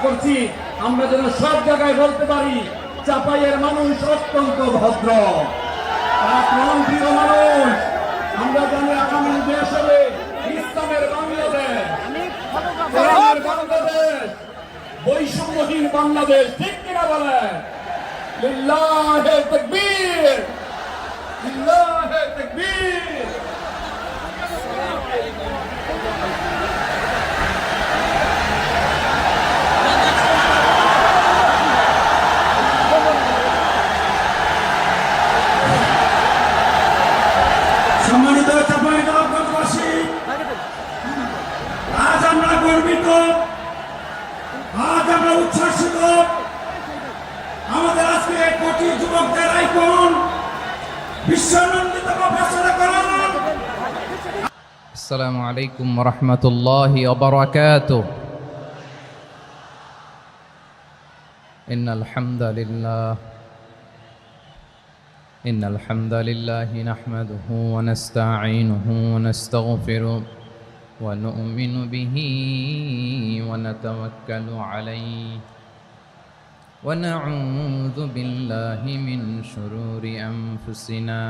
করছি আমরা যেন সব জায়গায় বলতে পারি চাপাইয়ের মানুষ অত্যন্ত ভদ্র, প্রিয় মানুষ। আমরা জানি আগামী দেশ হবে ইসলামের বাংলাদেশ, কোরআনের বাংলাদেশ, বৈষম্যহীন বাংলাদেশ। ঠিক কিনা বলেন? লিল্লাহে তাকবীর, লিল্লাহে তাকবীর। সম্মানিত চাঁপাইনবাবগঞ্জবাসী, আজ আমরা গর্বিত, আজ আমরা উচ্ছ্বাসিত। আমাদের আজকে কোটি যুবকদের আইকন বিশ্বনন্দিত প্রফেসর করণ। আসসালামু আলাইকুম ওয়া রাহমাতুল্লাহি ওয়া বারাকাতুহু। ইন্নাল হামদালিল্লাহি নাহমাদুহু ওয়া নাস্তাঈনুহু ওয়া নাস্তাগফিরুহ ওয়া নু'মিনু বিহি ওয়া নাতাওয়াক্কালু আলাইহি ওয়া না'উযু বিল্লাহি মিন শুরুরি আনফুসিনা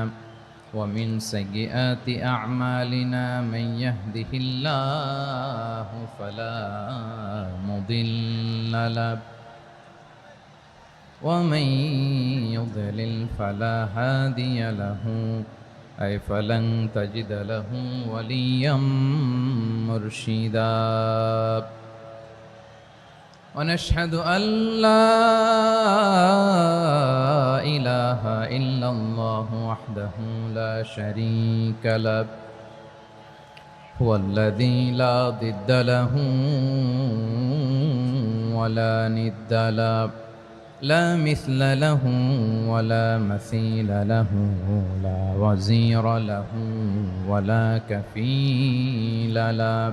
ومن سيئات أعمالنا من يهده الله فلا مضل له ومن يضلل فلا هادي له أي فلن تجد له وليا مرشدا ونشهد أن لا إله إلا الله وحده لا شريك له هو الذي لا ضد له ولا ند له لا مثل له ولا مثيل له لا وزير له ولا كفيل له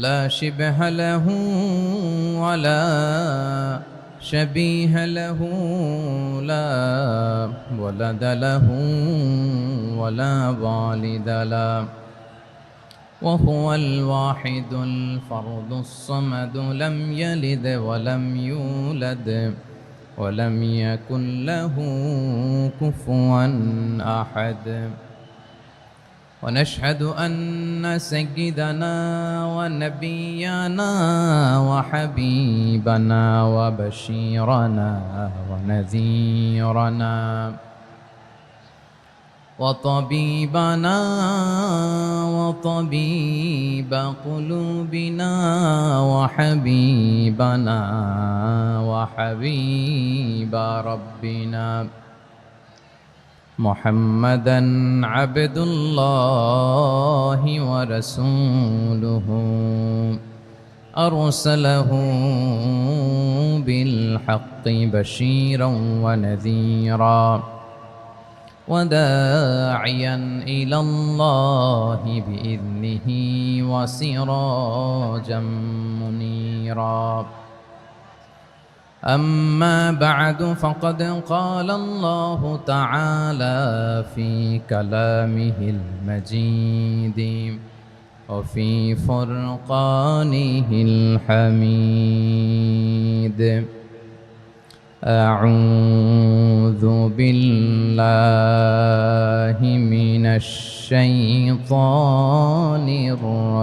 لا شبه له ولا شبيه له لا ولد له ولا والد له وهو الواحد الفرد الصمد لم يلد ولم يولد ولم يكن له كفوا أحد ونشهد أن سيدنا ونبينا وحبيبنا وبشيرنا ونذيرنا وطبيبنا وطبيب قلوبنا وحبيبنا وحبيب ربنا محمدًا عبد الله ورسوله أرسله بالحق بشيرا ونذيرا وداعيا إلى الله بإذنه وسراجا منيرا أما بعد فقد قال الله تعالى في كلامه المجيد وفي فرقانه الحميد أعوذ بالله من الشيطان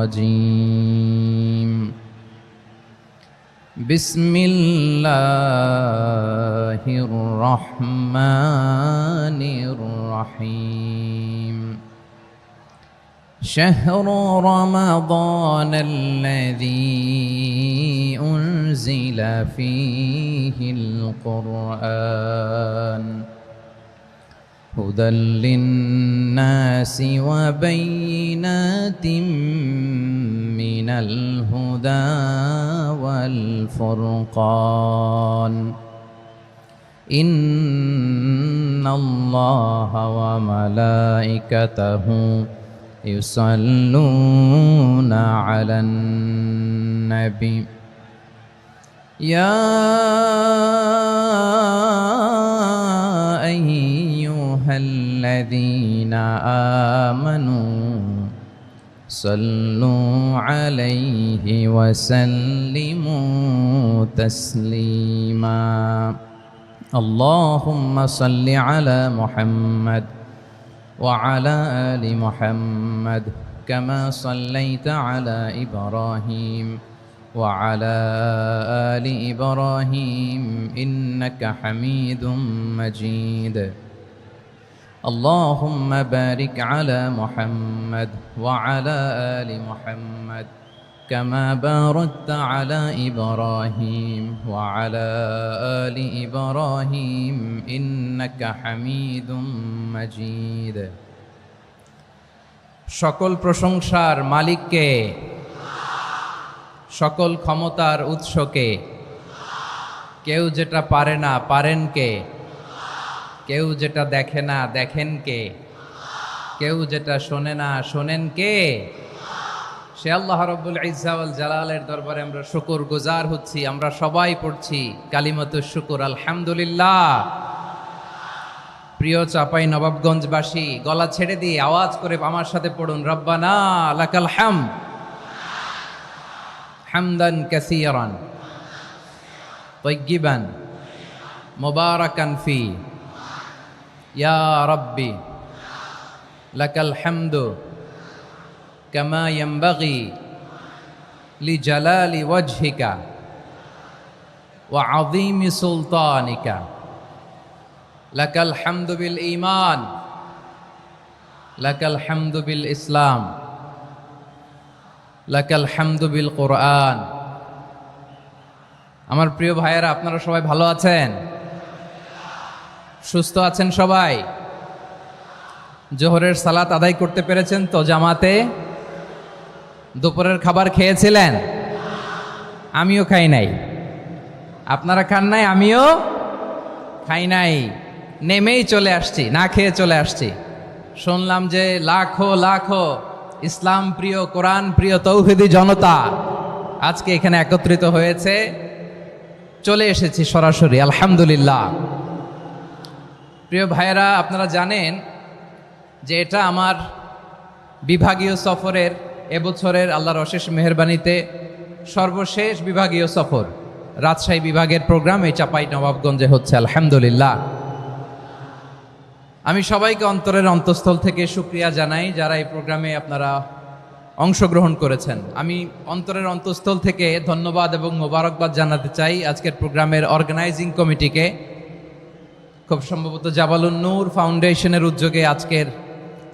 الرجيم بسم الله الرحمن الرحيم شهر رمضان الذي أنزل فيه القرآن هدى للناس وبينات من الهدى والفرقان إن الله وملائكته يصلون على النبي يا أيها الذين آمنوا صلوا عليه وسلموا تسليما اللهم صل على محمد وعلى آل محمد كما صليت على إبراهيم وعلى آل إبراهيم إنك حميد مجيد اللهم بارك على محمد وعلى آل محمد كما باركت على إبراهيم وعلى آل إبراهيم إنك حميد مجيد সকল প্রশংসার মালিককে, সকল ক্ষমতার উৎসকে, কেউ যেটা পারে না পারেন কে, কেউ যেটা দেখে না দেখেন কে, কেউ যেটা শোনে না শোনেন কে? সে আল্লাহ রাব্বুল ইজ্জা ওয়াল জালালের দরবারে আমরা শুকর গুজার হচ্ছি। আমরা সবাই পড়ছি কালিমাতুশ শুকর আলহামদুলিল্লাহ। প্রিয় চাপাই নবাবগঞ্জবাসী, গলা ছেড়ে দিয়ে আওয়াজ করে আমার সাথে পড়ুন, রব্বানা লাকাল হামদ হামদান কাসীরান তাইয়্যিবান মুবারাকান ফি ইয়া রাব্বি লাকাল হামদু কামা ইয়ানবাগি লিজালালি ওয়াজহিকা ওয়া আযীমি সুলতানিকা লাকাল হামদু বিল ঈমান লাকাল হামদু বিল ইসলাম লাকাল হামদু বিল কোরআন। আমার প্রিয় ভাইয়েরা, আপনারা সবাই ভালো আছেন? সুস্থ আছেন সবাই? জোহরের সালাত আদায় করতে পেরেছেন তো জামাতে? দুপুরের খাবার খেয়েছিলেন? আমিও খাই নাই। আপনারা খান নাই, আমিও খাই নাই। নেমেই চলে আসছি, না খেয়ে চলে আসছি। শুনলাম যে লাখো লাখো ইসলাম প্রিয়, কোরআন প্রিয় তৌহিদি জনতা আজকে এখানে একত্রিত হয়েছে। চলে এসেছি সরাসরি, আলহামদুলিল্লাহ। প্রিয় ভাইয়েরা, আপনারা জানেন যে এটা আমার বিভাগীয় সফরের, এবছরের আল্লাহর অশেষ মেহেরবানিতে সর্বশেষ বিভাগীয় সফর। রাজশাহী বিভাগের প্রোগ্রাম এই চাপাই নবাবগঞ্জে হচ্ছে, আলহামদুলিল্লাহ। আমি সবাইকে অন্তরের অন্তঃস্থল থেকে শুকরিয়া জানাই যারা এই প্রোগ্রামে আপনারা অংশগ্রহণ করেছেন। আমি অন্তরের অন্তঃস্থল থেকে ধন্যবাদ এবং মোবারকবাদ জানাতে চাই আজকের প্রোগ্রামের অর্গানাইজিং কমিটিকে। খুব সম্ভবত জাবালুন নূর ফাউন্ডেশনের উদ্যোগে আজকের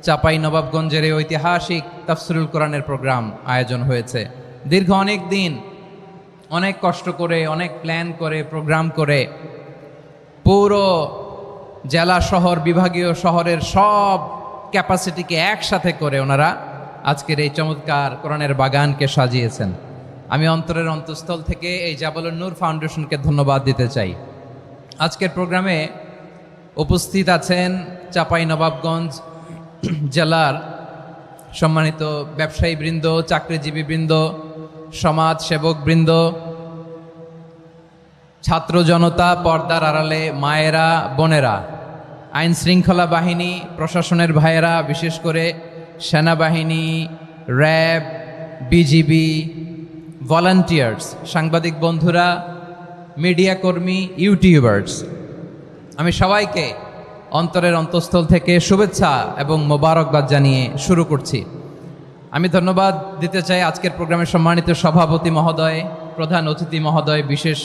চাপাই নবাবগঞ্জের এই ঐতিহাসিক তাফসিরুল কোরআনের প্রোগ্রাম আয়োজন হয়েছে। দীর্ঘ অনেক দিন, অনেক কষ্ট করে, অনেক প্ল্যান করে, প্রোগ্রাম করে পুরো জেলা শহর, বিভাগীয় শহরের সব ক্যাপাসিটিকে একসাথে করে ওনারা আজকের এই চমৎকার কোরআনের বাগানকে সাজিয়েছেন। আমি অন্তরের অন্তঃস্থল থেকে এই জাবালুন নূর ফাউন্ডেশনকে ধন্যবাদ দিতে চাই। আজকের প্রোগ্রামে উপস্থিত আছেন চাপাই নবাবগঞ্জ জেলার সম্মানিত ব্যবসায়ী বৃন্দ, চাকরিজীবী বৃন্দ, সমাজ সেবক বৃন্দ, ছাত্র জনতা, পর্দার আড়ালে মায়েরা, বোনেরা, আইন শৃঙ্খলা বাহিনী, প্রশাসনের ভাইয়েরা, বিশেষ করে সেনাবাহিনী, র্যাব, বিজিবি, ভলান্টিয়ার্স, সাংবাদিক বন্ধুরা, মিডিয়া কর্মী, ইউটিউবার্স, আমি সবাইকে অন্তরের অন্তঃস্থল থেকে শুভেচ্ছা এবং মোবারকবাদ জানিয়ে শুরু করছি। আমি ধন্যবাদ দিতে চাই আজকের প্রোগ্রামের সম্মানিত সভাপতি মহোদয়, প্রধান অতিথি মহোদয়, বিশেষ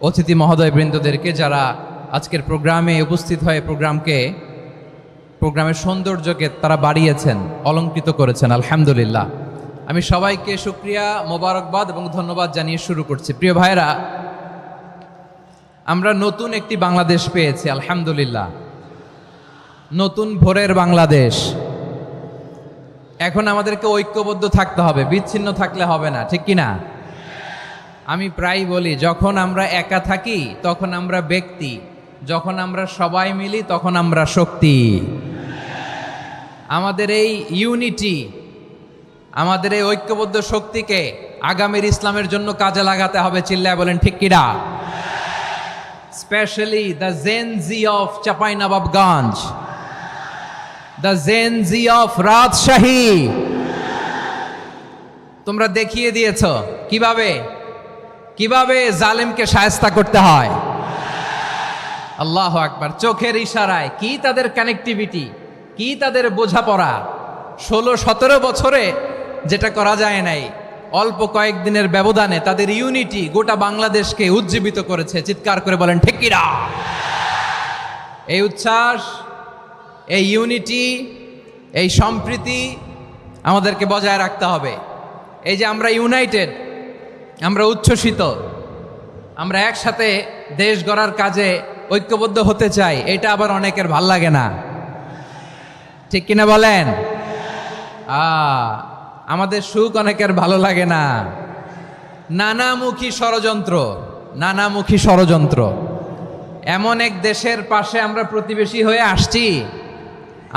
অতিথি মহোদয় বৃন্দদেরকে যারা আজকের প্রোগ্রামে উপস্থিত হয়ে প্রোগ্রামের সৌন্দর্যকে তারা বাড়িয়েছেন, অলঙ্কৃত করেছেন, আলহামদুলিল্লাহ। আমি সবাইকে শুকরিয়া, মোবারকবাদ এবং ধন্যবাদ জানিয়ে শুরু করছি। প্রিয় ভাইরা, আমরা নতুন একটি বাংলাদেশ পেয়েছি, আলহামদুলিল্লাহ। নতুন ভোরের বাংলাদেশ। এখন আমাদেরকে ঐক্যবদ্ধ থাকতে হবে, বিচ্ছিন্ন থাকলে হবে না, ঠিক কিনা? আমি প্রায় বলি, যখন আমরা একা থাকি তখন আমরা ব্যক্তি, যখন আমরা সবাই মিলি তখন আমরা শক্তি। আমাদের এই ইউনিটি, আমাদের এই ঐক্যবদ্ধ শক্তিকে আগামীর ইসলামের জন্য কাজে লাগাতে হবে। চিল্লায় বলেন ঠিক কিনা? Specially the Gen Z of Chapainawabganj, the Gen Z of Rajshahi, তোমরা দেখিয়ে দিয়েছ কিভাবে কিভাবে জালেমকে শায়েস্তা করতে হয়। আল্লাহু আকবার। চোখের ইশারায় কি তাদের কানেক্টিভিটি, কি তাদের বোঝাপড়া। 16-17 বছরে যেটা করা যায় নাই, অল্প কয়েকদিনের ব্যবধানে তাদের ইউনিটি গোটা বাংলাদেশকে উজ্জীবিত করেছে। চিৎকার করে বলেন ঠিক কিনা? এই উচ্ছ্বাস, এই ইউনিটি, এই সম্প্রীতি আমাদেরকে বজায় রাখতে হবে। এই যে আমরা ইউনাইটেড, আমরা উচ্ছ্বসিত, আমরা একসাথে দেশ গড়ার কাজে ঐক্যবদ্ধ হতে চাই, এটা আবার অনেকের ভাল লাগে না, ঠিক কিনা বলেন? আমাদের সুখ অনেকের ভালো লাগে না। নানামুখী ষড়যন্ত্র, নানামুখী ষড়যন্ত্র। এমন এক দেশের পাশে আমরা প্রতিবেশী হয়ে আসছি,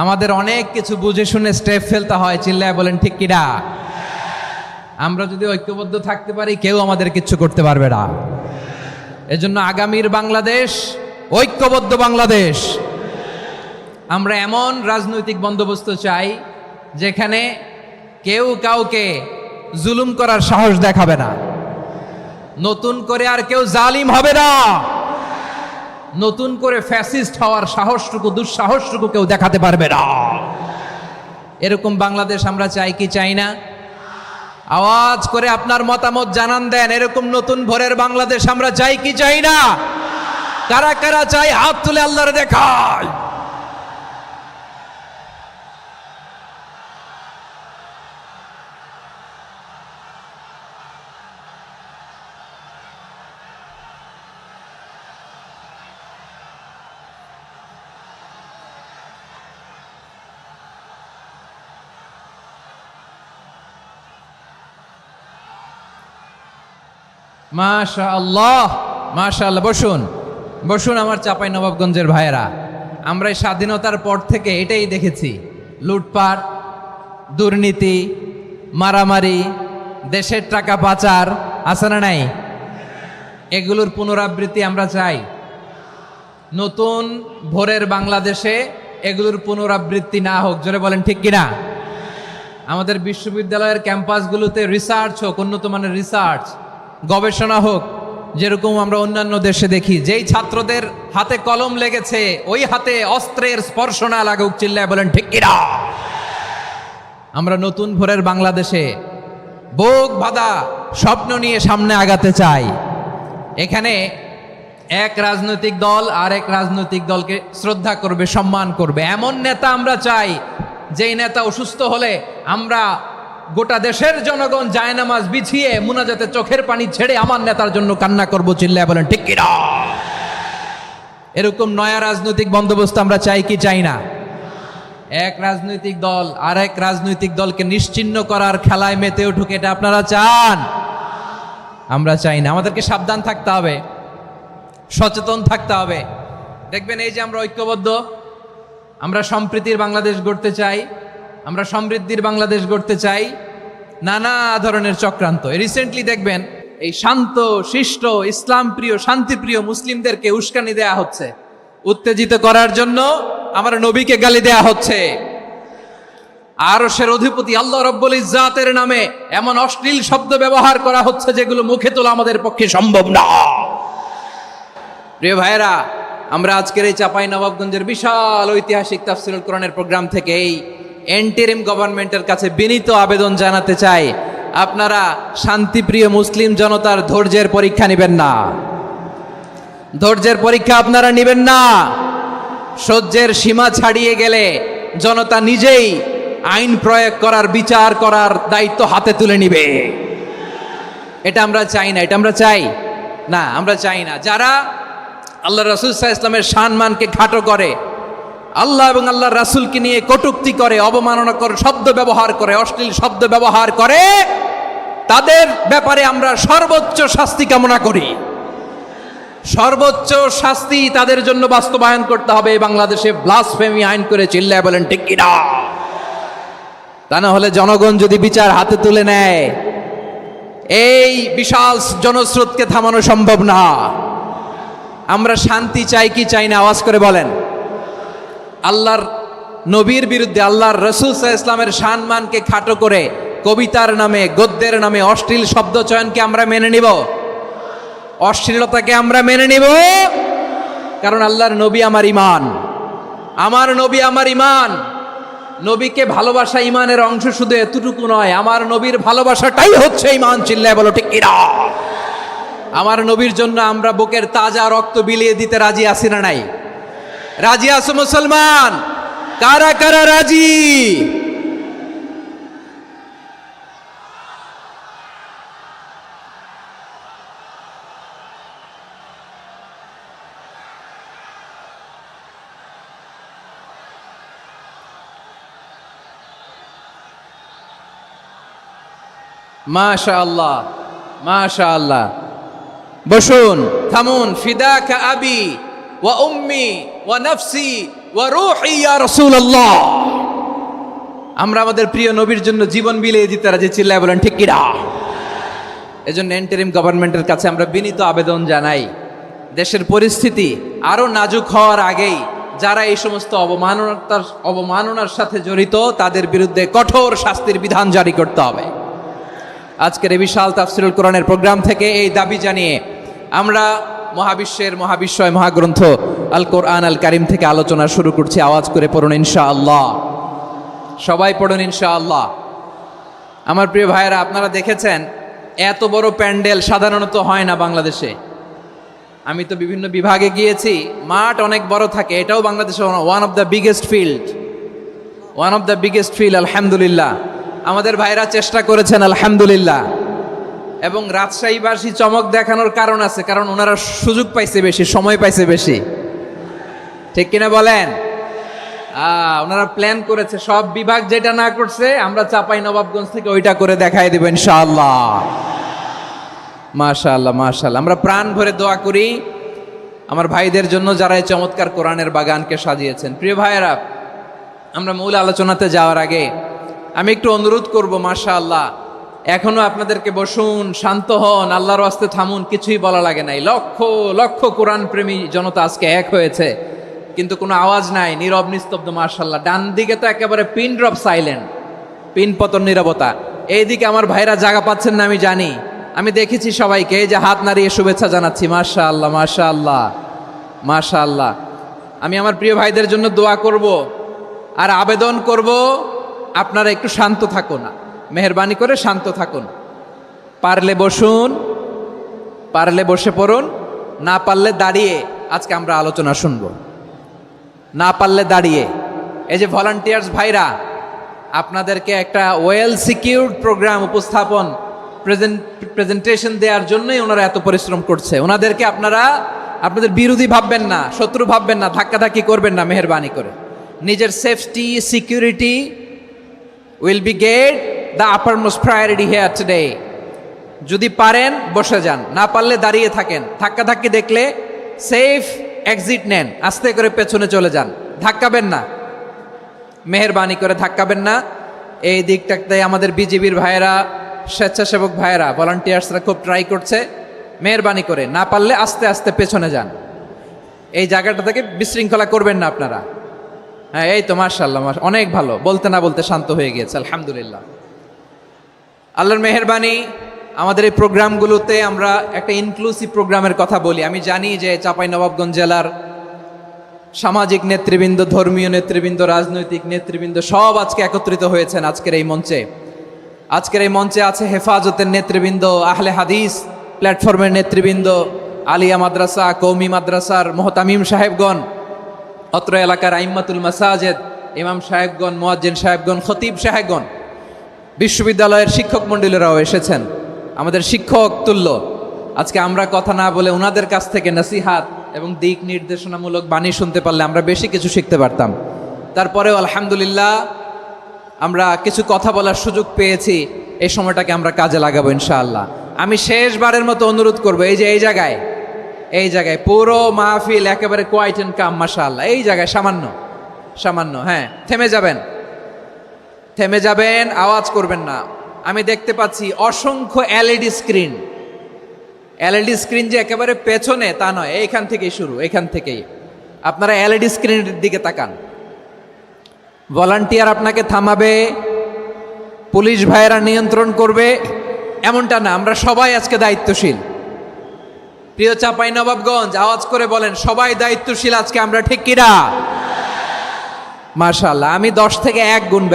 আমাদের অনেক কিছু বুঝে শুনে স্টেপ ফেলতে হয়। চিল্লায় বলেন ঠিক কিনা? আমরা যদি ঐক্যবদ্ধ থাকতে পারি, কেউ আমাদের কিচ্ছু করতে পারবে না। এজন্য আগামীর বাংলাদেশ ঐক্যবদ্ধ বাংলাদেশ। আমরা এমন রাজনৈতিক বন্দোবস্ত চাই যেখানে কেউ কাউকে জুলুম করার সাহস দেখাবে না, নতুন করে আর কেউ জালিম হবে না, নতুন করে ফ্যাসিস্ট হওয়ার সাহসটুকু, দুঃসাহসটুকু কেউ দেখাতে পারবে না। এরকম বাংলাদেশ আমরা চাই কি চাই না? আওয়াজ করে আপনার মতামত জানান দেন। এরকম নতুন ভোরের বাংলাদেশ আমরা চাই কি চাই না? কারা কারা চাই হাত তুলে আল্লাহরে দেখায়। মাশাআল্লাহ, মাশাআল্লাহ। বসুন বসুন আমার চাঁপাই নবাবগঞ্জের ভাইয়েরা। আমরা এই স্বাধীনতার পর থেকে এটাই দেখেছি, লুটপাট, দুর্নীতি, মারামারি, দেশের টাকা পাচার, আছে না নাই? এগুলোর পুনরাবৃত্তি আমরা চাই। নতুন ভোরের বাংলাদেশে এগুলোর পুনরাবৃত্তি না হোক। জোরে বলেন ঠিক কিনা? আমাদের বিশ্ববিদ্যালয়ের ক্যাম্পাসগুলোতে রিসার্চ হোক, উন্নত মানের রিসার্চ, গবেষণা হোক, যেরকম আমরা অন্যান্য দেশে দেখি। যেই ছাত্রদের হাতে কলম লেগেছে, ওই হাতে অস্ত্রের স্পর্শ না লাগুক। চিল্লায় বলেন ঠিক কিনা? আমরা নতুন ভোরের বাংলাদেশে বুক বাঁধা স্বপ্ন নিয়ে সামনে আগাতে চাই। এখানে এক রাজনৈতিক দল আর এক রাজনৈতিক দলকে শ্রদ্ধা করবে, সম্মান করবে, এমন নেতা আমরা চাই যেই নেতা অসুস্থ হলে আমরা গোটা দেশের জনগণ জায়নামাজ বিছিয়ে মুনাজাতে চোখের পানি ছেড়ে আমার নেতার জন্য কান্না করবো। চিল্লায় বলেন ঠিক কিনা? এরকম নয়া রাজনৈতিক বন্দোবস্ত আমরা চাই কি চাই না? এক রাজনৈতিক দল আর এক রাজনৈতিক দলকে নিশ্চিহ্ন করার খেলায় মেতে উঠুক, এটা আপনারা চান? আমরা চাই না। আমাদেরকে সাবধান থাকতে হবে, সচেতন থাকতে হবে। দেখবেন এই যে আমরা ঐক্যবদ্ধ, আমরা সম্প্রীতির বাংলাদেশ গড়তে চাই, আমরা সমৃদ্ধির বাংলাদেশ গড়তে চাই, নানা ধরনের চক্রান্ত। রিসেন্টলি দেখবেন এই শান্ত শিষ্ট ইসলাম প্রিয় শান্তিপ্রিয় মুসলিমদেরকে উস্কানি দেয়া হচ্ছে, উত্তেজিত করার জন্য আমার নবীকে গালি দেয়া হচ্ছে। আরশের অধিপতি আল্লাহ রব্বুল ইজ্জাতের নামে এমন অশ্লীল শব্দ ব্যবহার করা হচ্ছে যেগুলো মুখে তোলা আমাদের পক্ষে সম্ভব না। প্রিয় ভাইয়েরা, আমরা আজকের এই চাঁপাই নবাবগঞ্জের বিশাল ঐতিহাসিক তাফসীরুল কোরআনের প্রোগ্রাম থেকে এই এন্টিরিম গভর্নমেন্টের কাছে বিনীত আবেদন জানাতে চাই, আপনারা শান্তিপ্রিয় মুসলিম জনতার ধৈর্যের পরীক্ষা নেবেন না। ধৈর্যের পরীক্ষা আপনারা নেবেন না। সহ্যের সীমা ছাড়িয়ে গেলে জনতা নিজেই আইন প্রয়োগ করার, বিচার করার দায়িত্ব হাতে তুলে নিবে। এটা আমরা চাই না। এটা আমরা চাই না, আমরা চাই না। যারা আল্লাহ রাসূল সাল্লাল্লাহু আলাইহি ওয়াসাল্লামের সম্মানকে খাটো করে, আল্লাহ এবং আল্লাহর রাসূলকে নিয়ে কটূক্তি করে, অবমাননাকর শব্দ ব্যবহার করে, অশ্লীল শব্দ ব্যবহার করে, তাদের ব্যাপারে আমরা সর্বোচ্চ শাস্তি কামনা করি। সর্বোচ্চ শাস্তি তাদের জন্য বাস্তবায়ন করতে হবে। বাংলাদেশে ব্লাসফেমি আইন করে। চিল্লায় বলেন ঠিক কিনা? তা না হলে জনগণ যদি বিচার হাতে তুলে নেয়, এই বিশাল জনস্রোতকে থামানো সম্ভব না। আমরা শান্তি চাই কি চাই না? আওয়াজ করে বলেন। আল্লাহর নবীর বিরুদ্ধে, আল্লাহর রাসূল সাল্লাল্লাহু আলাইহি ওয়াসাল্লামের সম্মানকে খাটো করে কবিতার নামে, গদ্যের নামে অশ্লীল শব্দ চয়নকে আমরা মেনে নিব? অশ্লীলতাকে আমরা মেনে নিব? কারণ আল্লাহর নবী আমার ঈমান, আমার নবী আমার ঈমান। নবীকে ভালোবাসা ঈমানের অংশ শুধু এতটুকু নয়, আমার নবীর ভালোবাসাটাই হচ্ছে ঈমান। চিল্লায় বলো ঠিক কিনা? আমার নবীর জন্য আমরা বুকের তাজা রক্ত বিলিয়ে দিতে রাজি আছি না নাই? রাজি আছো মুসলমান? কারা কারা রাজি? মাশাআল্লাহ, মাশাআল্লাহ। বসুন, থামুন। ফিদাকা আবি ওয়া উম্মি ওয়া নাফসি ওয়া রূহি ইয়া রাসূলুল্লাহ। আমরা আমাদের প্রিয় নবীর জন্য জীবন বিলিয়ে দিতে রাজি। চিল্লায় বলেন ঠিক কিনা? এজন্য ইন্টারিম গভর্নমেন্টের কাছে আমরা বিনীত আবেদন জানাই, দেশের পরিস্থিতি আরো নাজুক হওয়ার আগেই যারা এই সমস্ত অবমাননার সাথে জড়িত তাদের বিরুদ্ধে কঠোর শাস্তির বিধান জারি করতে হবে। আজকের এই বিশাল তাফসিরুল কোরআনের প্রোগ্রাম থেকে এই দাবি জানিয়ে আমরা মহাবিশ্বের মহাবিশ্বয় মহাগ্রন্থ আল কোরআন আল কারিম থেকে আলোচনা শুরু করছি। আওয়াজ করে পড়ুন ইনশাআল্লাহ। সবাই পড়ুন ইনশাআল্লাহ। আমার প্রিয় ভাইয়েরা, আপনারা দেখেছেন এত বড় প্যান্ডেল সাধারণত হয় না বাংলাদেশে। আমি তো বিভিন্ন বিভাগে গিয়েছি, মাঠ অনেক বড় থাকে। এটাও বাংলাদেশে one of the biggest field. আলহামদুলিল্লাহ, আমাদের ভাইরা চেষ্টা করেছেন আলহামদুলিল্লাহ। এবং রাজশাহীবাসী চমক দেখানোর কারণ আছে, কারণ ওনারা সুযোগ পাইছে বেশি, সময় পাইছে বেশি। ঠিক কিনা বলেন? ওনারা প্ল্যান করেছে, সব বিভাগ যেটা না করছে আমরা চাপাই নবাবগঞ্জ থেকে ওইটা করে দেখাই দেব ইনশাআল্লাহ। মাশাআল্লাহ, মাশাআল্লাহ। আমরা প্রাণ ভরে দোয়া করি আমার ভাইদের জন্য যারা এই চমৎকার কোরআনের বাগানকে সাজিয়েছেন। প্রিয় ভাইয়েরা, আমরা মূল আলোচনাতে যাওয়ার আগে আমি একটু অনুরোধ করব, মাশাআল্লাহ, এখনো আপনাদেরকে বসুন, শান্ত হন, আল্লাহর ওয়াস্তে থামুন, কিছুই বলা লাগে নাই। লক্ষ লক্ষ কোরআন প্রেমী জনতা আজকে এক হয়েছে, কিন্তু কোনো আওয়াজ নাই, নীরব নিস্তব্ধ। মাশাআল্লাহ, ডান দিকে তো একেবারে পিন ড্রপ সাইলেন্ট, পিন পতন নীরবতা। এইদিকে আমার ভাইরা জায়গা পাচ্ছেন না আমি জানি, আমি দেখেছি সবাইকে, এই যে হাত নাড়িয়ে শুভেচ্ছা জানাচ্ছি। মাশাআল্লাহ, মাশাআল্লাহ, মাশাআল্লাহ। আমি আমার প্রিয় ভাইদের জন্য দোয়া করব আর আবেদন করব, আপনারা একটু শান্ত থাকুন, মেহেরবানি করে শান্ত থাকুন। পারলে বসুন, পারলে বসে পড়ুন, না পারলে দাঁড়িয়ে আজকে আমরা আলোচনা শুনব। না পারলে দাঁড়িয়ে। এই যে ভলান্টিয়ার্স ভাইরা, আপনাদেরকে একটা ওয়েল সিকিউরড প্রোগ্রাম উপস্থাপন প্রেজেন্টেশন দেওয়ার জন্যই ওনারা এত পরিশ্রম করছে। ওনাদেরকে আপনারা আপনাদের বিরোধী ভাববেন না, শত্রু ভাববেন না, ধাক্কাধাক্কি করবেন না, মেহেরবানি করে। নিজের safety, security will be get the uppermost priority here today. যদি পারেন বসে যান, না পারলে দাঁড়িয়ে থাকেন। ধাক্কাধাক্কি দেখলে সেফ এক্সিট নেন, আস্তে করে পেছনে চলে যান, ধাক্কাবেন না, মেহেরবানি করে ধাক্কাবেন না। এই দিকটাতে আমাদের বিজিবির ভাইয়েরা, স্বেচ্ছাসেবক ভাইয়েরা, ভলান্টিয়ার্সরা খুব ট্রাই করছে। মেহেরবানি করে না পারলে আস্তে আস্তে পেছনে যান। এই জায়গাটা থেকে বিশৃঙ্খলা করবেন না আপনারা। হ্যাঁ, এই তো মাশাআল্লাহ, অনেক ভালো। বলতে না বলতে শান্ত হয়ে গিয়েছে, আলহামদুলিল্লাহ। আল্লাহর মেহেরবানি, আমাদের এই প্রোগ্রামগুলোতে আমরা একটা ইনক্লুসিভ প্রোগ্রামের কথা বলি। আমি জানি যে চাঁপাইনবাবগঞ্জ জেলার সামাজিক নেতৃবৃন্দ, ধর্মীয় নেতৃবৃন্দ, রাজনৈতিক নেতৃবৃন্দ সব আজকে একত্রিত হয়েছেন আজকের এই মঞ্চে। আজকের এই মঞ্চে আছে হেফাজতের নেতৃবৃন্দ, আহলে হাদিস প্ল্যাটফর্মের নেতৃবৃন্দ, আলিয়া মাদ্রাসা, কৌমি মাদ্রাসার মোহতামিম সাহেবগণ, অত্র এলাকার আইম্মাতুল মাসাজেদ, ইমাম সাহেবগণ, মুয়াজ্জিন সাহেবগণ, খতিব সাহেবগণ, বিশ্ববিদ্যালয়ের শিক্ষক মণ্ডলীরাও এসেছেন, আমাদের শিক্ষক তুল্য। আজকে আমরা কথা না বলে ওনাদের কাছ থেকে নসিহাত এবং দিক নির্দেশনামূলক বাণী শুনতে পারলে আমরা বেশি কিছু শিখতে পারতাম। তারপরেও আলহামদুলিল্লাহ আমরা কিছু কথা বলার সুযোগ পেয়েছি। এই সময়টাকে আমরা কাজে লাগাবো ইনশাআল্লাহ। আমি শেষবারের মতো অনুরোধ করবো, এই যে এই জায়গায় পুরো মাহফিল একেবারে কোয়াইট এন্ড কাম, মাশাআল্লাহ। এই জায়গায় সামান্য হ্যাঁ, থেমে যাবেন, আওয়াজ করবেন না। আমি দেখতে পাচ্ছি অসংখ্য এলইডি স্ক্রিন, যে একেবারে পেছনে তা নয়, এইখান থেকেই শুরু, এখান থেকেই আপনারা এলইডি স্ক্রিনের দিকে তাকান। ভলান্টিয়ার আপনাকে থামাবে, পুলিশ ভাইয়েরা নিয়ন্ত্রণ করবে এমনটা না, আমরা সবাই আজকে দায়িত্বশীল। প্রিয় চাঁপাইনবাবগঞ্জ, আওয়াজ করে বলেন সবাই দায়িত্বশীল আজকে আমরা, ঠিক কিনা? মাশাআল্লাহ। আমি 10 থেকে 1 গুনব,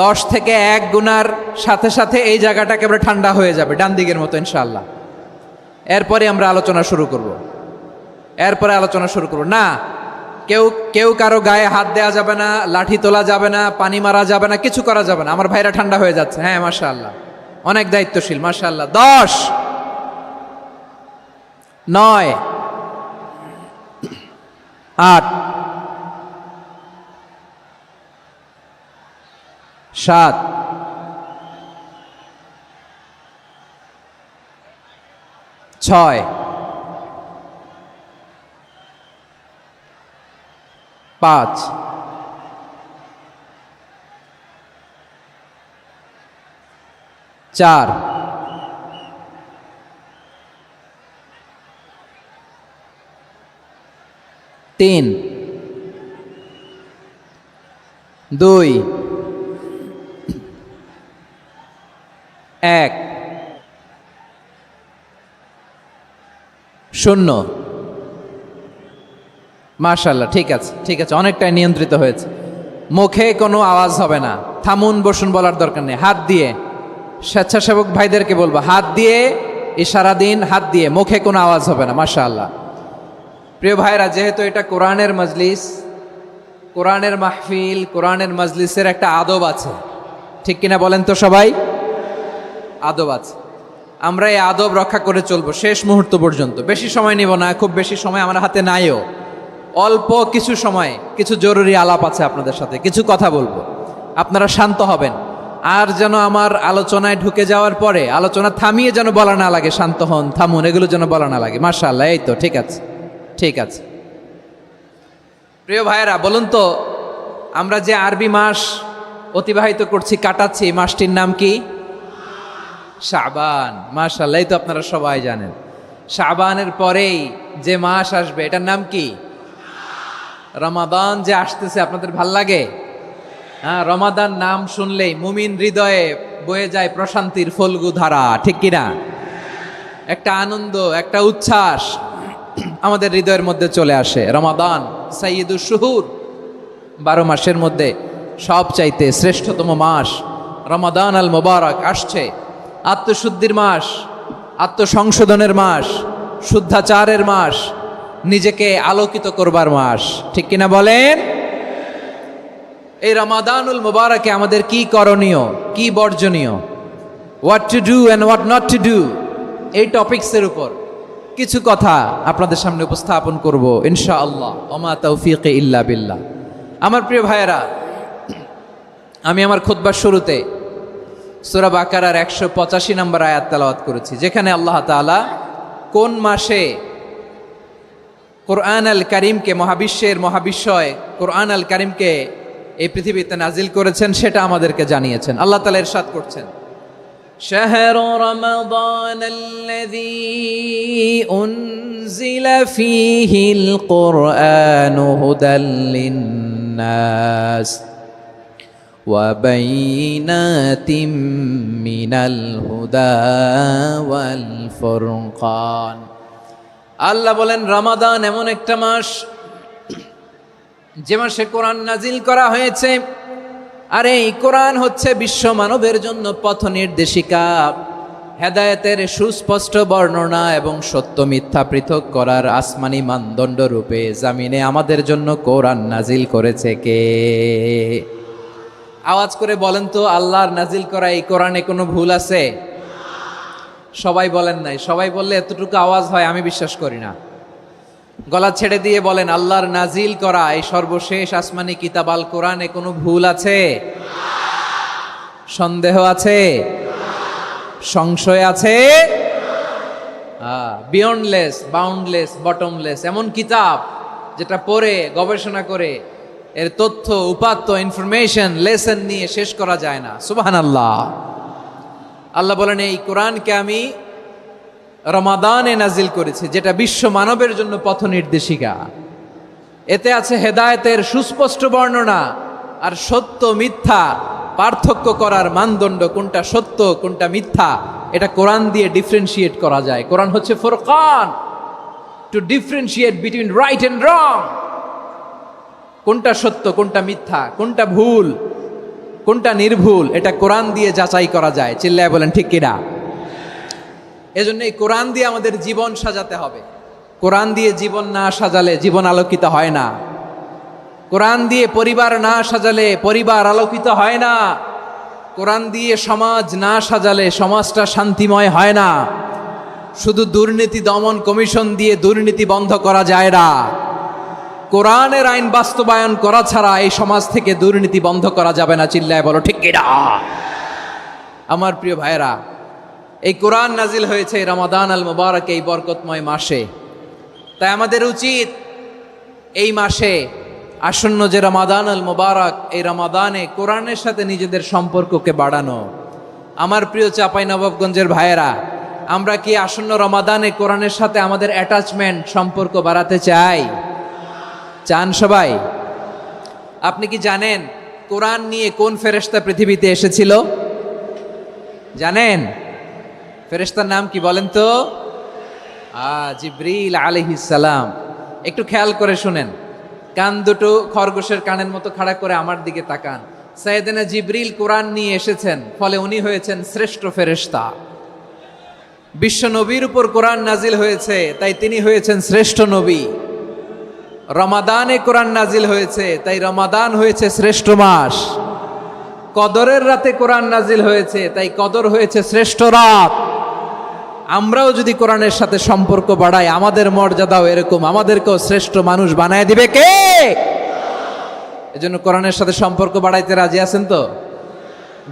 10 থেকে 1 গুনার সাথে সাথে এই জায়গাটা একেবারে ঠান্ডা হয়ে যাবে, ডান দিকের মতো ইনশাআল্লাহ। এরপরে আমরা আলোচনা শুরু করব। না, কেউ কারো গায়ে হাত দেওয়া যাবে না, লাঠি তোলা যাবে না, পানি মারা যাবে না, কিছু করা যাবে না। আমার ভাইরা ঠান্ডা হয়ে যাচ্ছে। হ্যাঁ মাশাআল্লাহ, অনেক দায়িত্বশীল মাশাআল্লাহ। 10, 9, 8, 7, 6, 5, 4, 3, 2, 1, 0। মাশাআল্লাহ, ঠিক আছে, অনেকটাই নিয়ন্ত্রিত হয়েছে। মুখে কোনো আওয়াজ হবে না, থামুন বসুন বলার দরকার নেই। হাত দিয়ে, স্বেচ্ছাসেবক ভাইদেরকে বলবো, হাত দিয়ে ইশারা দিন, হাত দিয়ে, মুখে কোনো আওয়াজ হবে না। মাশাআল্লাহ। প্রিয় ভাইরা, যেহেতু এটা কোরআনের মজলিস, কোরআনের মাহফিল, কোরআনের মজলিসের একটা আদব আছে, ঠিক কিনা বলেন তো সবাই? আদব আছে, আমরা এই আদব রক্ষা করে চলবো শেষ মুহূর্ত পর্যন্ত। বেশি সময় নিব না, খুব বেশি সময় আমার হাতে নাইও। অল্প কিছু সময় কিছু জরুরি আলাপ আছে আপনাদের সাথে, কিছু কথা বলবো, আপনারা শান্ত হবেন। আর যেন আমার আলোচনায় ঢুকে যাওয়ার পরে আলোচনা থামিয়ে যেন বলা না লাগে শান্ত হন, থামুন, এগুলো যেন বলা না লাগে। মাশাআল্লাহ, এই তো ঠিক আছে। প্রিয় ভাইয়েরা, বলুন তো, আমরা যে আরবি মাস অতিবাহিত করছি, কাটাচ্ছি, মাসটির নাম কি? শাবান। মাশাআল্লাহ, এই তো আপনারা সবাই জানেন। শাবানের পরেই যে মাস আসবে এটার নাম কি? রমাদান যে আসতেছে, আপনাদের ভাল লাগে? হ্যাঁ, রমাদান নাম শুনলেই মুমিন হৃদয়ে বয়ে যায় প্রশান্তির ফল্গু ধারা, ঠিক কিনা? একটা আনন্দ, একটা উচ্ছ্বাস আমাদের হৃদয়ের মধ্যে চলে আসে। রমাদান সাইয়্যিদুশ শুহুর, 12 মাসের মধ্যে সবচাইতে শ্রেষ্ঠতম মাস রমাদান আল মুবারক আসছে। আত্মশুদ্ধির মাস, আত্মসংশোধনের মাস, শুদ্ধাচারের মাস, নিজেকে আলোকিত করবার মাস, ঠিক কিনা বলেন? এই রমাদানুল মুবারকে আমাদের কি করণীয়, কি বর্জনীয়, what to do and what not to do, এই টপিকসের উপর কিছু কথা আপনাদের সামনে উপস্থাপন করব ইনশাআল্লাহ। ওমা তাওফীকি ইল্লা বিল্লাহ। আমার প্রিয় ভাইয়েরা, আমি আমার খুতবার শুরুতে সূরা বাকারার 185 নম্বর আয়াত তেলাওয়াত করেছি, যেখানে আল্লাহ তাআলা কোন মাসে কোরআন আল কারীমকে, মহাবিশ্বের মহাবিশ্বয় কোরআন আল কারীমকে এই পৃথিবীতে নাজিল করেছেন সেটা আমাদেরকে জানিয়েছেন। আল্লাহ তাআলা ইরশাদ করছেন, শাহরু রমাদানাল্লাযী উনজিলা ফীহিল কুরআনু হুদাল লিন্নাস ওয়া বাইনাতিম মিনাল হুদা ওয়াল ফুরকান। আল্লাহ বলেন, রমাদান এমন একটা মাস যে মাসে কোরআন নাজিল করা হয়েছে। আর এই কোরআন হচ্ছে বিশ্ব মানবের জন্য পথ নির্দেশিকা, হেদায়েতের সুস্পষ্ট বর্ণনা এবং সত্য মিথ্যা পৃথক করার আসমানি মানদণ্ড রূপে জামিনে আমাদের জন্য কোরআন নাজিল করেছে কে? আওয়াজ করে বলেন তো, আল্লাহর নাজিল করা এই কোরআনে কোনো ভুল আছে? সবাই বলেন নাই। সবাই বললে এতটুকু আওয়াজ হয় আমি বিশ্বাস করি না। গলা ছেড়ে দিয়ে বলেন, আল্লাহর নাজিল করা এই সর্বশেষ আসমানি কিতাব আল কোরআনে কোনো ভুল আছে? সন্দেহ আছে? সংশয় আছে? বিয়ন্ডলেস, বাউন্ডলেস, বটমলেস, এমন কিতাব যেটা পড়ে গবেষণা করে এর তথ্য, উপাত্ত, ইনফরমেশন, লেসন নিয়ে শেষ করা যায় না। সুবহানাল্লাহ। আল্লাহ বলেন, এই কোরআনকে আমি রমাদানে নাজিল করেছি, যেটা বিশ্ব মানবের জন্য পথ নির্দেশিকা। এতে আছে হেদায়েতের সুস্পষ্ট বর্ণনা আর সত্য মিথ্যা পার্থক্য করার মানদণ্ড, কোনটা সত্য কোনটা মিথ্যা, এটা কোরআন দিয়ে ডিফারেন্সিয়েট করা যায়। কোরআন হচ্ছে ফুরকান, to differentiate between right and wrong. কোনটা সত্য কোনটা মিথ্যা, কোনটা ভুল কোনটা নির্ভুল, এটা কোরআন দিয়ে যাচাই করা যায়। চিল্লায় বলেন ঠিক কিনা? এজন্য এই কোরআন দিয়ে আমাদের জীবন সাজাতে হবে। কোরআন দিয়ে জীবন না সাজালে জীবন আলোকিত হয় না। কোরআন দিয়ে পরিবার না সাজালে পরিবার আলোকিত হয় না। কোরআন দিয়ে সমাজ না সাজালে সমাজটা শান্তিময় হয় না। শুধু দুর্নীতি দমন কমিশন দিয়ে দুর্নীতি বন্ধ করা যায় না। কোরআনের আইন বাস্তবায়ন করা ছাড়া এই সমাজ থেকে দুর্নীতি বন্ধ করা যাবে না। চিল্লায় বলো ঠিক কিনা? আমার প্রিয় ভাইরা, এই কোরআন নাজিল হয়েছে রমাদান আল মুবারক, এই বরকতময় মাসে। তাই আমাদের উচিত এই মাসে আসন্ন যে রমাদান আল মুবারক, এই রমাদানে কোরআনের সাথে নিজেদের সম্পর্ককে বাড়ানো। আমার প্রিয় চাঁপাইনবাবগঞ্জের ভাইয়েরা, আমরা কি আসন্ন রমাদানে কোরআনের সাথে আমাদের অ্যাটাচমেন্ট সম্পর্ক বাড়াতে চাই? চান সবাই? আপনি কি জানেন কোরআন নিয়ে কোন ফেরেশতা পৃথিবীতে এসেছিল? জানেন? ফেরেশতার নাম কি বলেন তো? জিবরিল আলাইহিস সালাম। একটু খেয়াল করে শুনেন, কান দুটো খরগোশের কানের মতো খাড়া করে আমার দিকে তাকান। সাইয়েদনা জিবরিল কোরআন নিয়ে এসেছেন, ফলে উনি হয়েছেন শ্রেষ্ঠ ফেরেশতা। বিশ্ব নবীর উপর কোরআন নাজিল হয়েছে, তাই তিনি হয়েছেন শ্রেষ্ঠ নবী। রমাদানে কোরআন নাজিল হয়েছে, তাই রমাদান হয়েছে শ্রেষ্ঠ মাস। কদরের রাতে কোরআন নাজিল হয়েছে, তাই কদর হয়েছে শ্রেষ্ঠ রাত। আমরাও যদি কোরআনের সাথে সম্পর্ক বাড়াই, আমাদের মর্যাদাও এরকম, আমাদেরকেও শ্রেষ্ঠ মানুষ বানায় দিবে কে? এজন্য কোরআনের সাথে সম্পর্ক বাড়াইতে রাজি আছেন তো?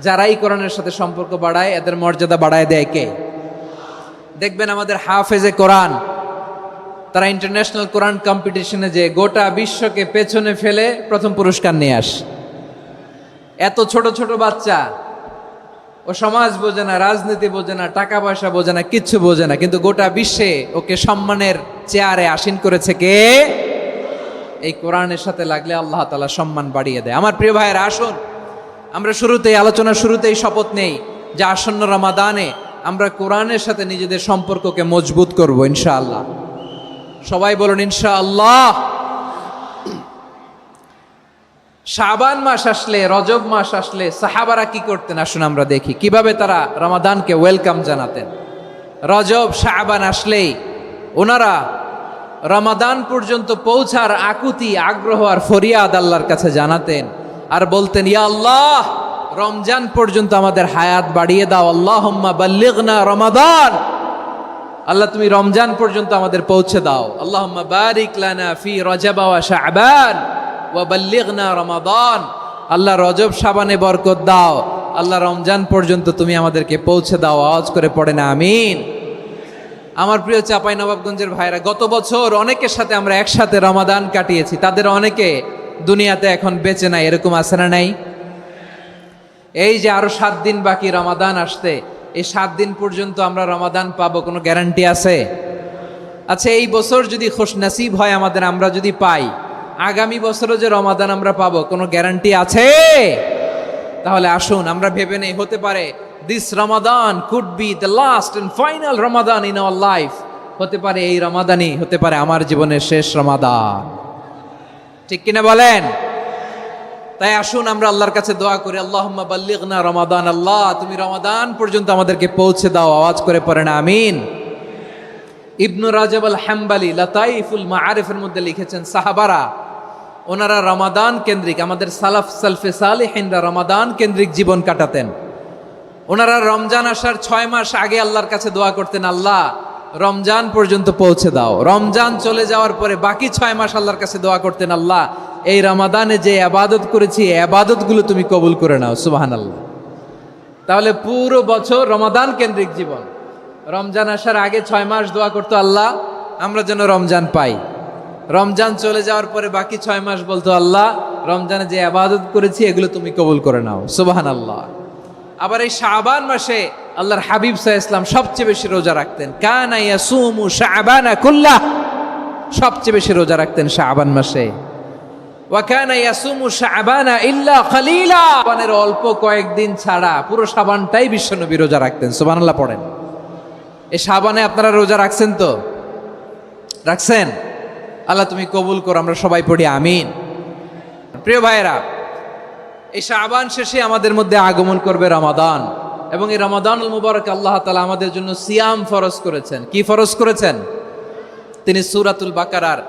যারাই কোরআনের সাথে সম্পর্ক বাড়ায় এদের মর্যাদা বাড়ায় দেয় কে? দেখবেন আমাদের হাফেজে কোরআন, তারা ইন্টারন্যাশনাল কোরআন কম্পিটিশনে যে গোটা বিশ্বকে পেছনে ফেলে প্রথম পুরস্কার নিয়ে আসে। এত ছোট ছোট বাচ্চা, ও সমাজ বোঝে না, রাজনীতি বোঝে না, টাকা পয়সা বোঝে না, কিচ্ছু বোঝে না, কিন্তু গোটা বিশ্বে ওকে সম্মানের চেয়ারে আসীন করেছে কে? এই কোরআনের সাথে লাগলে আল্লাহ তাআলা সম্মান বাড়িয়ে দেয়। আমার প্রিয় ভাইয়েরা, আসুন আমরা আলোচনার শুরুতেই শপথ নেই যে আসন্ন রমাদানে আমরা কোরআনের সাথে নিজেদের সম্পর্ককে মজবুত করব ইনশাআল্লাহ। সবাই বলুন ইনশাআল্লাহ। শাবান মাস আসলে, রজব মাস আসলে সাহাবারা কি করতেন? আসুন আমরা দেখি কিভাবে তারা রমাদানকে ওয়েলকাম জানাতেন। রজব শাবান আসলেই ওনারা রমাদান পর্যন্ত পৌঁছার আকুতি, আগ্রহ আর ফরিয়াদ আল্লাহর কাছে জানাতেন আর বলতেন, ইয়া আল্লাহ, রমজান পর্যন্ত আমাদের হায়াত বাড়িয়ে দাও। আল্লাহুম্মা বাল্লিগনা রমাদান, আল্লাহ তুমি রমজান পর্যন্ত আমাদের পৌঁছে দাও। আল্লাহুম্মা বারিক লানা ফি রজব ওয়া শাবান ওয়া বাল্লিগনা রমাদান, আল্লাহ রজব শাবানে বরকত দাও, আল্লাহ রমজান পর্যন্ত তুমি আমাদেরকে পৌঁছে দাও। আওয়াজ করে পড়ে না আমিন। আমার প্রিয় চাঁপাইনবাবগঞ্জের ভাইরা, গত বছর অনেকের সাথে আমরা একসাথে রমাদান কাটিয়েছি, তাদের অনেকে দুনিয়াতে এখন বেঁচে নাই, এরকম আছে না নাই? এই যে আরো 7 দিন বাকি রমাদান আসতে, এই 7 দিন পর্যন্ত আমরা রমাদান পাবো, কোনো গ্যারান্টি আছে? আচ্ছা, এই বছর যদি খুশনসিব হয় আমাদের, আমরা যদি পাই, আগামী বছরও যে রমাদান আমরা পাবো, কোনো গ্যারান্টি আছে? তাহলে আসুন আমরা ভেবে নেই, হতে পারে this Ramadan could be the last and final Ramadan in our life. হতে পারে এই রমাদানই হতে পারে আমার জীবনের শেষ রমাদান। ঠিক কিনা বলেন? তাই আসুন আমরা আল্লাহর কাছে দোয়া করি, আল্লাহুম্মা বাল্লিগনা রমাদান, আল্লাহ তুমি রমাদান পর্যন্ত আমাদেরকে পৌঁছে দাও। আওয়াজ করে পড়েন আমিন। ইবনু রাজব আল হাম্বালি লাতাইফুল মাআরিফের মধ্যে লিখেছেন, সাহাবারা ওনারা রমাদান কেন্দ্রিক, আমাদের সালফে সালেহিনরা রমাদান কেন্দ্রিক জীবন কাটাতেন। ওনারা রমজান আসার 6 মাস আগে আল্লাহর কাছে দোয়া করতেন, আল্লাহ রমজান পর্যন্ত পৌঁছে দাও। রমজান চলে যাওয়ার পরে বাকি 6 মাস আল্লাহর কাছে দোয়া করতেন, আল্লাহ এই রমাদানে যে ইবাদত করেছি, এই ইবাদতগুলো তুমি কবুল করে নাও। সুবহানাল্লাহ। তাহলে পুরো বছর রমাদান কেন্দ্রিক জীবন। রমজান আসার আগে 6 মাস দোয়া করতো, আল্লাহ আমরা যেন রমজান পাই। রমজান চলে যাওয়ার পরে বাকি 6 মাস বলতো, আল্লাহ রমজানে যে ইবাদত করেছি এগুলো তুমি কবুল করে নাও। সুবহানাল্লাহ। আবার এই শাবান মাসে আল্লাহর হাবিব সাল্লাল্লাহু আলাইহি ওয়াসাল্লাম সবচেয়ে বেশি রোজা রাখতেন। কানা ইয়াসুমু শাবানা কুল্লাহ, সবচেয়ে বেশি রোজা রাখতেন শাবান মাসে। ওয়া কানা ইয়াসুমু শাবানা ইল্লা কালিলা, শাবানের অল্প কয়েকদিন ছাড়া পুরো শাবানটাই বিশ্বনবী রোজা রাখতেন। সুবহানাল্লাহ পড়েন। এই শাবানে আপনারা রোজা রাখছেন তো? রাখছেন? আল্লাহ তুমি কবুল করো, আমরা সবাই পড়ি আমিন। প্রিয় ভাইয়েরা, এই শাবান শেষে আমাদের মধ্যে আগমন করবে রমাদান, এবং এই রমাদানুল মুবারক আল্লাহ তাআলা আমাদের জন্য সিয়াম ফরজ করেছেন। কি ফরজ করেছেন? তিনি সূরাতুল বাকারার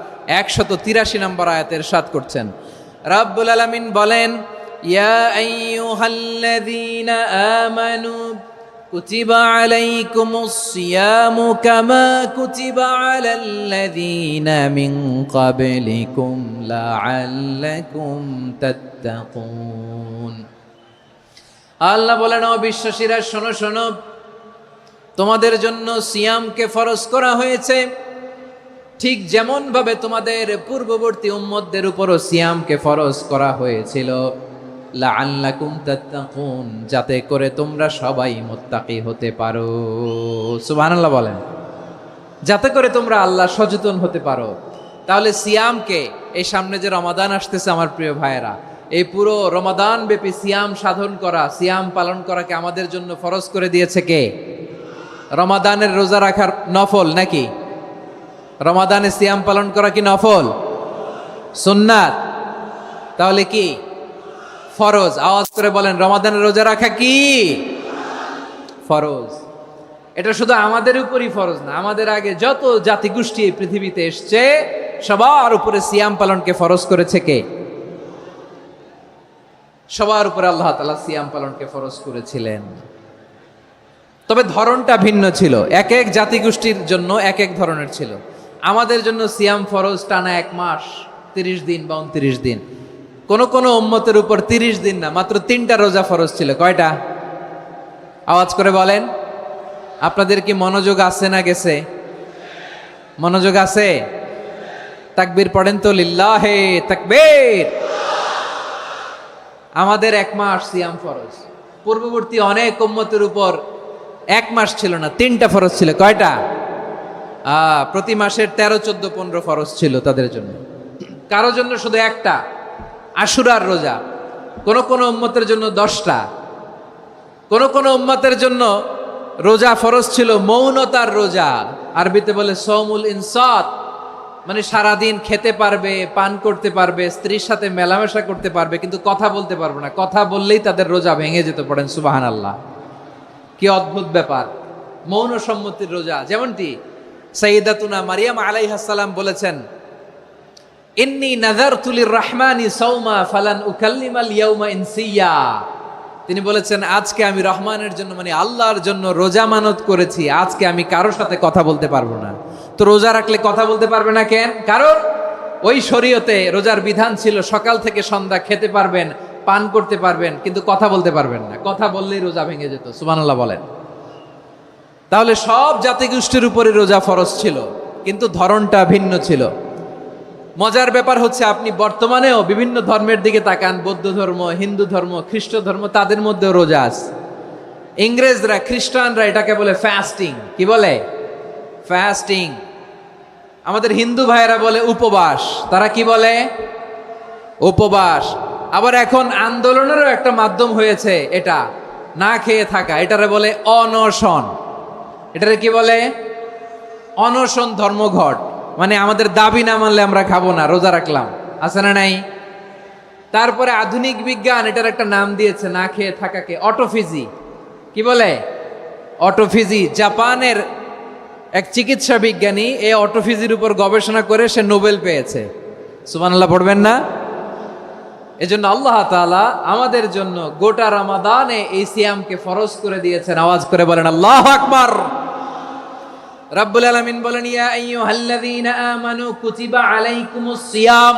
183 নম্বর আয়াতে ইরশাদ করছেন, রাব্বুল আলামিন বলেন, ইয়া আইয়ুহাল্লাযীনা আমানু কুতিবা আলাইকুমুস সিয়ামু কামা কুতিবা আলাল্লাযীনা মিন ক্বাবলিকুম লাআল্লাকুম তাত্তাকুন। আল্লাহ বলেন, ও বিশ্বাসীরা শোনো শোনো, তোমাদের জন্য সিয়ামকে ফরজ করা হয়েছে, ঠিক যেমন ভাবে তোমাদের পূর্ববর্তী উম্মতদের উপরও সিয়ামকে ফরজ করা হয়েছিল, লাআল্লাকুম তাত্তাকুন, যাতে করে তোমরা সবাই মুত্তাকি হতে পারো। সুবহানাল্লাহ বলেন, যাতে করে তোমরা আল্লাহ সচেতন হতে পারো। তাহলে সিয়ামকে, এই সামনে যে রমাদান আসতেছে আমার প্রিয় ভাইয়েরা, এই পুরো রমাদান ব্যাপী সিয়াম সাধন করা, সিয়াম পালন করাকে আমাদের জন্য ফরজ করে দিয়েছে কে? রমাদানের রোজা রাখার নফল নাকি? রমাদানে সিয়াম পালন করা কি নফল? সুন্নাত? তাহলে কি ফরজ? আওয়াজ করে বলেন, রমাদানের রোজা রাখা কি ফরজ? এটা শুধু আমাদের উপরই ফরজ না, আমাদের আগে যত জাতিগোষ্ঠী এই পৃথিবীতে এসছে সবার উপরে সিয়াম পালনকে ফরজ করেছে কে? সবার উপরে আল্লাহ তাআলা সিয়াম পালনকে ফরজ করেছিলেন। তবে ধরনটা ভিন্ন ছিল, এক এক জাতিগোষ্ঠীর জন্য এক এক ধরনের ছিল। আমাদের জন্য সিয়াম ফরজ টানা 1 মাস 30 দিন বা 29 দিন। কোন কোন উম্মতের উপর 30 দিন না, মাত্র 3টা রোজা ফরজ ছিল। কয়টা? আওয়াজ করে বলেন। আপনাদের কি মনোযোগ আছে না গেছে? মনোযোগ আছে? তাকবীর পড়েন তো, লিল্লাহে তাকবীর। আমাদের 1 মাস সিয়াম ফরজ, পূর্ববর্তী অনেক উম্মতের উপর 1 মাস ছিল না, 3টা ফরজ ছিল। কয়টা? প্রতি মাসের 13, 14, 15 ফরজ ছিল তাদের জন্য। কারো জন্য শুধু একটা, আশুরার রোজা। কোন কোন উম্মতের জন্য 10টা। কোন কোন উম্মতের জন্য রোজা ফরজ ছিল মৌনতার রোজা, আরবিতে বলে সৌমুল ইনসাত, মানে সারাদিন খেতে পারবে, পান করতে পারবে, স্ত্রীর সাথে মেলামেশা করতে পারবে, কিন্তু কথা বলতে পারবে না। কথা বললেই তাদের রোজা ভেঙে যেত। পড়েন সুবহানাল্লাহ। কি অদ্ভুত ব্যাপার! মৌন সম্মতির রোজা। যেমনটি সাইয়্যিদাতুনা মারিয়াম আলাইহিস সালাম বলেছেন, ইন্নী নাযারতু লির-রাহমানি সাওমা ফালান উকাল্লিমাল ইয়াওমা ইনসিয়া। তিনি বলেছেন, আজকে আমি রহমানের জন্য, মানে আল্লাহর জন্য রোজা মানত করেছি, আজকে আমি কারোর সাথে কথা বলতে পারবো না। তো রোজা রাখলে কথা বলতে পারবে না কেন? কারণ ওই শরীয়তে রোজার বিধান ছিল সকাল থেকে সন্ধ্যা খেতে পারবেন, পান করতে পারবেন, কিন্তু কথা বলতে পারবেন না। কথা বললেই রোজা ভেঙে যেত। সুবহানাল্লাহ বলেন। তাহলে সব জাতিগোষ্ঠীর উপরে রোজা ফরজ ছিল, কিন্তু ধরনটা ভিন্ন ছিল। মজার ব্যাপার হচ্ছে, আপনি বর্তমানেও বিভিন্ন ধর্মের দিকে তাকান, বৌদ্ধ ধর্ম, হিন্দু ধর্ম, খ্রিস্ট ধর্ম, তাদের মধ্যেও রোজা আছে। ইংরেজরা, খ্রিস্টানরা এটাকে বলে ফাস্টিং। কি বলে? ফাস্টিং। আমাদের হিন্দু ভাইয়েরা বলে উপবাস। তারা কি বলে? উপবাস। আবার এখন আন্দোলনেরও একটা মাধ্যম হয়েছে এটা, না খেয়ে থাকা। এটারে বলে অনশন। এটারে কি বলে? অনশন ধর্মঘট। মানে আমাদের দাবি না মানলে আমরা খাবো না, রোজা রাখলাম। আছে না নাই? তারপরে আধুনিক বিজ্ঞান এটার একটা নাম দিয়েছে না খেয়ে থাকাকে, অটোফিজি। কি বলে? অটোফিজি। জাপানের এক চিকিৎসা বিজ্ঞানী এই অটোফিজির উপর গবেষণা করে সে নোবেল পেয়েছে। সুবহানাল্লাহ পড়বেন না? এজন্য আল্লাহ তাআলা আমাদের জন্য গোটা রমাদানে এই সিয়ামকে ফরজ করে দিয়েছেন। আওয়াজ করে বলেন আল্লাহু আকবার। রাব্বুল আলামিন বলেন, ইয়া আইয়ুহাল্লাযীনা আমানু কুতিবা আলাইকুমুস সিয়াম।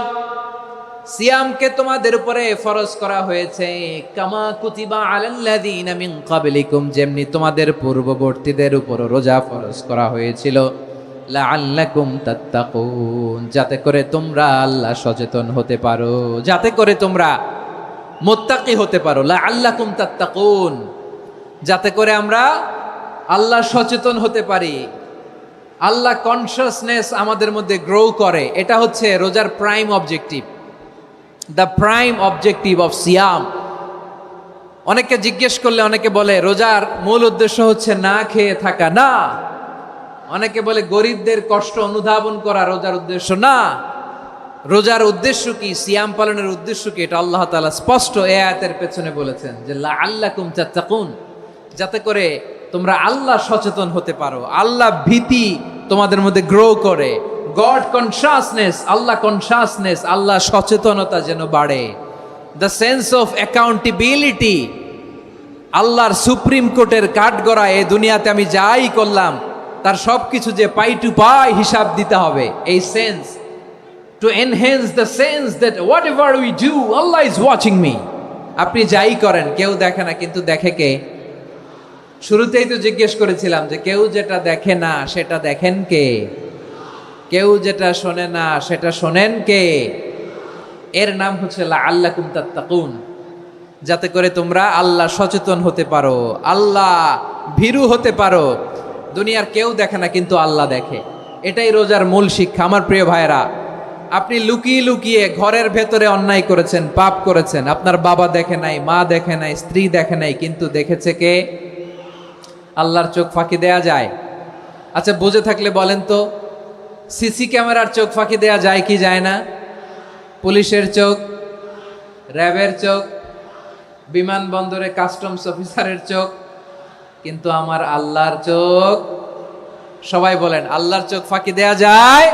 সিয়ামকে তোমাদের উপরে ফরজ করা হয়েছে, কামা কুতিবা আলাল্লাযীনা মিন ক্বাবলিকুম, যেমনি তোমাদের পূর্ববর্তীদের উপর রোজা ফরজ করা হয়েছিল, লাআল্লাকুম তাত্তাকুন, যাতে করে তোমরা আল্লাহ সচেতন হতে পারো, যাতে করে তোমরা মুত্তাকি হতে পারো। লাআল্লাকুম তাত্তাকুন, যাতে করে আমরা আল্লাহ সচেতন হতে পারি, আল্লাহ কনসিয়াসনেস আমাদের মধ্যে গ্রো করে। এটা হচ্ছে রোজার prime objective. The prime objective of সিয়াম। অনেকে জিজ্ঞেস করলে অনেকে বলে রোজার মূল উদ্দেশ্য হচ্ছে না খেয়ে থাকা, না। অনেকে বলে গরিবদের কষ্ট অনুধাবন করা রোজার উদ্দেশ্য, না। রোজার উদ্দেশ্য কি, সিয়াম পালনের উদ্দেশ্য কি, এটা আল্লাহ তাআলা স্পষ্ট এই আয়াতের পেছনে বলেছেন যে লাআল্লাকুম তাত্তাকুন, যাতে করে তোমরা আল্লাহ সচেতন হতে পারো, আল্লাহ ভীতি তোমাদের মধ্যে গ্রো করে, গড কনসাসনেস, আল্লাহ কনসাসনেস, আল্লাহ সচেতনতা যেন বাড়ে, দ্য সেন্স অফ অ্যাকাউন্টেবিলিটি, আল্লাহর সুপ্রিম কোর্টের কাঠগড়া এই দুনিয়াতে আমি যাই করলাম তার সব কিছু যে পাই টু পাই হিসাব দিতে হবে, এই sense, to enhance the sense that what ever we do Allah is watching me. আপনি যাই করেন কেউ দেখে না, কিন্তু দেখে কে? শুরুতেই তো জিজ্ঞেস করেছিলাম যে কেউ যেটা দেখে না সেটা দেখেন কে? কেউ যেটা শোনে না সেটা শোনেন কে? এর নাম হচ্ছে লাআল্লাকুম তাত্তাকুন, যাতে করে তোমরা আল্লাহ সচেতন হতে পারো, আল্লাহ ভীরু হতে পারো। দুনিয়ার কেউ দেখে না, কিন্তু আল্লাহ দেখে। এটাই রোজার মূল শিক্ষা। আমার প্রিয় ভাইরা, আপনি লুকিয়ে লুকিয়ে ঘরের ভেতরে অন্যায় করেছেন, পাপ করেছেন, আপনার বাবা দেখে নাই, মা দেখে নাই, স্ত্রী দেখে নাই, কিন্তু দেখেছে কে? আল্লাহর চোখ ফাঁকি দেয়া যায়? আচ্ছা, বুঝে থাকলে বলেন তো, সিসি ক্যামেরার চোখ ফাঁকি দেয়া যায় কি যায় না? পুলিশের চোখ, র্যাবের চোখ, বিমানবন্দরে কাস্টমস অফিসারের চোখ, কিন্তু আমার আল্লাহর চোখ? সবাই বলেন, আল্লাহর চোখ ফাঁকি দেয়া যায়?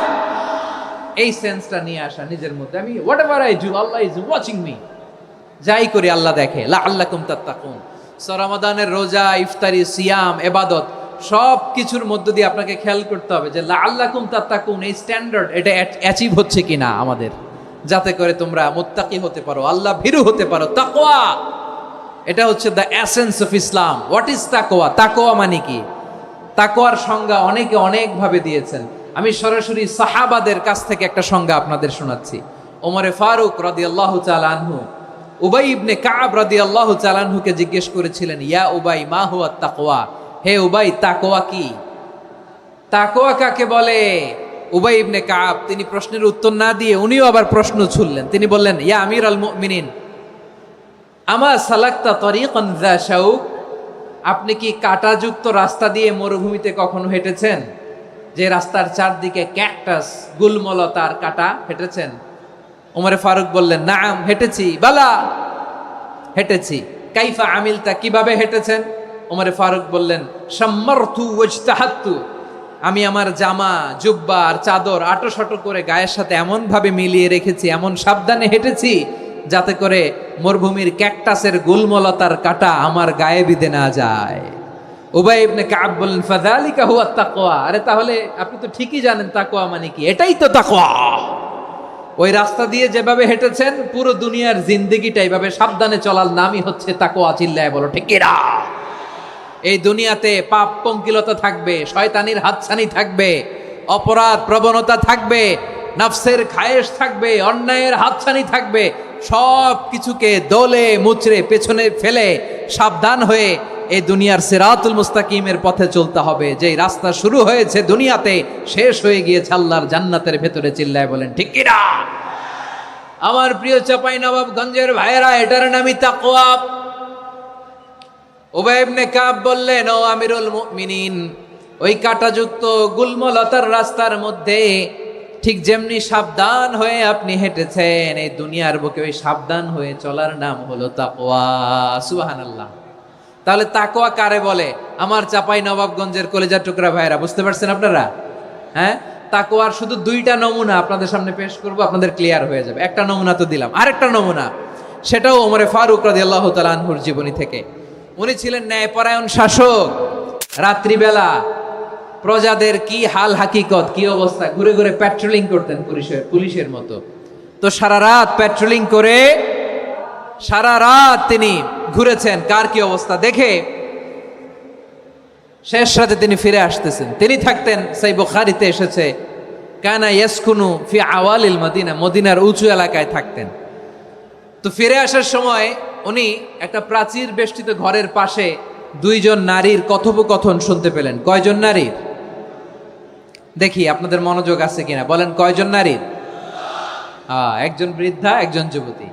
এই সেন্সটা নিয়ে আসা নিজের মধ্যে, আমি what ever I do Allah is watching me, যাই করি আল্লাহ দেখে। লাআল্লাকুম তাত্তাকুন। রমাদানের রোজা, ইফতারি, সিয়াম, ইবাদত সব কিছুর মধ্য দিয়ে আপনাকে খেয়াল করতে হবে যে লাআল্লাকুম তাত্তাকুন এই স্ট্যান্ডার্ড এটা অ্যাচিভ হচ্ছে কিনা আমাদের, যাতে করে তোমরা মুত্তাকি হতে পারো, আল্লাহ ভীরু হতে পারো। তাকওয়া, এটা হচ্ছে the essence of Islam. What is তাকওয়া? তাকওয়া মানে কি? তাকওয়ার সংজ্ঞা অনেকে অনেকভাবে দিয়েছেন। আমি সরাসরি সাহাবাদের কাছ থেকে একটা সংজ্ঞা আপনাদের শোনাচ্ছি। ওমরে ফারুক রাদিয়াল্লাহু তাআলা আনহু উবাই ইবনে কাব রাদিয়াল্লাহু তাআলা আনহুকে জিজ্ঞেস করেছিলেন, ইয়া উবাই মা হুয়া তাকওয়া, হে উবাই তাকওয়া কি? তাকওয়া কাকে বলে? উবাই ইবনে কাব তিনি প্রশ্নের উত্তর না দিয়ে উনিও আবার প্রশ্ন ছুড়লেন। তিনি বললেন, ইয়া আমিরাল মুমিনিন আমা সালাকতা তরিকান যা শাউক, আপনি কি কাঁটাযুক্ত রাস্তা দিয়ে মরুভূমিতে কখনো হেঁটেছেন? যে রাস্তার চারদিকে ক্যাকটাস, গুলমলতার কাঁটা, হেঁটেছেন? ওমরে ফারুক বললেন, নাম হেঁটেছি। বালা, হেঁটেছি। কাইফা আমিলতা, কিভাবে হেঁটেছেন? ওমরে ফারুক বললেন, শাম্মারতু ওয়াজতাহাতু, আমি আমার জামা, জুব্বা আর চাদর আটোসাটো করে গায়ের সাথে এমন ভাবে মিলিয়ে রেখেছি, এমন সাবধানে হেঁটেছি যাতে করে মরুভূমির ক্যাকটাসের গুলমলতার কাঁটা আমার গায়ে বিঁধে না যায়। উবাই ইবনে কাব বললেন, ফাযালিকা হুয়া তাকওয়া, আরে তাহলে আপনি তো ঠিকই জানেন তাকওয়া মানে কি, এটাই তো তাকওয়া। ওই রাস্তা দিয়ে যেভাবে হেঁটেছেন পুরো দুনিয়ার জিন্দেগিটা এইভাবে সাবধানে চলার নামই হচ্ছে তাকওয়া। চিল্লায় বলো ঠিক কিনা? এই দুনিয়াতে পাপ পঙ্কিলতা থাকবে, শয়তানির হাতছানি থাকবে, অপরাধ প্রবণতা থাকবে, নফসের খায়েশ থাকবে, অন্যায়ের হাতছানি থাকবে। সব কিছুকে দোলে মুচড়ে পেছনে ফেলে সাবধান হয়ে এই দুনিয়ার সিরাতুল মুস্তাকিমের পথে চলতে হবে। যেই রাস্তা শুরু হয়েছে দুনিয়াতে, শেষ হয়ে গিয়েছে আল্লাহর জান্নাতের ভেতরে। চিল্লায় বলেন ঠিক কিনা? আমার প্রিয় চাঁপাইনবাবগঞ্জের ভাইয়েরা, এটার নামই তাকওয়া। উবাই ইবনে কাব বললেন, ও আমিরুল মুমিনিন, ওই কাঁটাযুক্ত গুলমলতার রাস্তার মধ্যে ঠিক যেমনি সাবধান হয়ে আপনি হেঁটেছেন, এই দুনিয়ার বুকে ওই সাবধান হয়ে চলার নাম হলো তাকওয়া। সুবহানাল্লাহ। তাহলে তাকওয়া কারে বলে? আমার চাঁপাইনবাবগঞ্জের কলেজার টুকরা ভাইয়েরা, বুঝতে পারছেন আপনারা? হ্যাঁ, তাকওয়ার শুধু দুইটা নমুনা আপনাদের সামনে পেশ করব, আপনাদের ক্লিয়ার হয়ে যাবে। একটা নমুনা তো দিলাম, আরেকটা নমুনা, সেটাও ওমরে ফারুক রাদিয়াল্লাহু তাআলা আনহুর জীবনী থেকে। উনি ছিলেন ন্যায়পরায়ণ শাসক। রাত্রিবেলা প্রজাদের কি হাল হাকিকত, কি অবস্থা, ঘুরে ঘুরে প্যাট্রোলিং করতেন পুলিশের মতো। তো সারা রাত প্যাট্রোলিং করে সারা রাত তিনি ঘুরেছেন কার কি অবস্থা দেখে। শেষ রাতে তিনি ফিরে আসতেছেন। তিনি থাকতেন, সেই বুখারীতে এসেছে, কানা ইয়াসকুনু ফি আওয়ালিল মদিনা, মদিনার উঁচু এলাকায় থাকতেন। তো ফিরে আসার সময় উনি একটা প্রাচীর বেষ্টিত ঘরের পাশে দুইজন নারীর কথোপকথন শুনতে পেলেন। কয়জন নারীর? দেখি আপনাদের মনোযোগ আছে কিনা, বলেন কয়জন নারীর? একজন বৃদ্ধা, একজন যুবতী।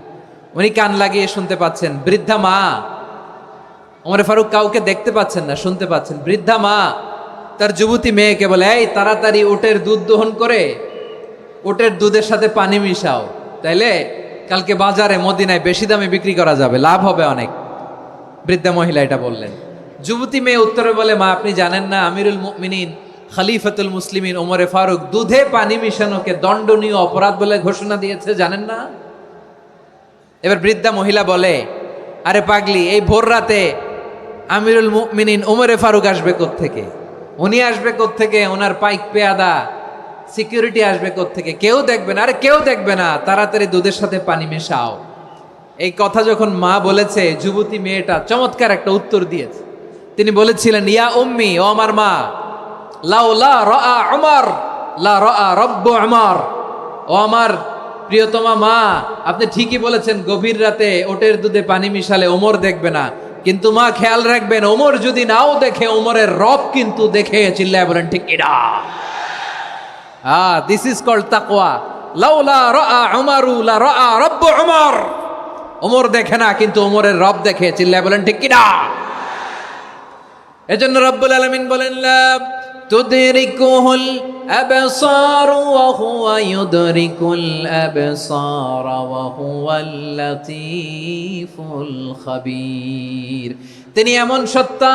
উনি কান লাগিয়ে শুনতে পাচ্ছেন। বৃদ্ধা মা, ওমর ফারুক কাউকে দেখতে পাচ্ছেন না, শুনতে পাচ্ছেন। বৃদ্ধা মা তার যুবতী মেয়েকে বলে, এই তাড়াতাড়ি উটের দুধ দহন করে উটের দুধের সাথে পানি মিশাও, তাইলে কালকে বাজারে মদিনায় বেশি দামে বিক্রি করা যাবে, লাভ হবে অনেক। বৃদ্ধা মহিলা এটা বললেন। যুবতী মেয়ে উত্তরে বলে, মা আপনি জানেন না আমিরুল মুমিনিন খলিফাতুল মুসলিমিন ওমরে ফারুক দুধে পানি মিশানোকে দণ্ডনীয় অপরাধ বলে ঘোষণা দিয়েছে, জানেন না? এবার বৃদ্ধা মহিলা বলে, আরে পাগলি, এই ভোর রাতে আমিরুল মুমিনিন ওমরে ফারুক আসবে কোত্থেকে? উনি আসবে কোত্থেকে? ওনার পাইক পেয়াদা সিকিউরিটি আসবে কোত্থেকে? কেউ দেখবে না। আরে কেউ দেখবে না, তাড়াতাড়ি দুধের সাথে পানি মেশাও। এই কথা যখন মা বলেছে, যুবতী মেয়েটা চমৎকার একটা উত্তর দিয়েছে। তিনি বলেছিলেন, ইয়া উম্মি, ও আমার মা, লাউলা রাআ উমর লা রাআ রব্বু উমর। ও আমার প্রিয়তমা মা, আপনি ঠিকই বলেছেন, গভীর রাতে ওটের দুধে পানি মিশালে ওমর দেখবে না, কিন্তু মা খেয়াল রাখবেন, ওমর যদি নাও দেখে, ওমরের রব কিন্তু দেখে। চিল্লায় বলেন ঠিক কিনা? দিস ইজ কল্ড তাকওয়া। লাউলা রাআ উমরু লা রাআ রব্বু উমর। ওমর দেখে না, কিন্তু ওমরের রব দেখে। চিল্লায় বলেন ঠিক কিনা? এজন্য রব্বুল আলামিন বলেন, লা তুদরিকুহুল আবসার ওয়া হুয়া ইউদরিকুল আবসার ওয়া হুয়াল লাতীফুল খাবীর। তিনি এমন সত্তা,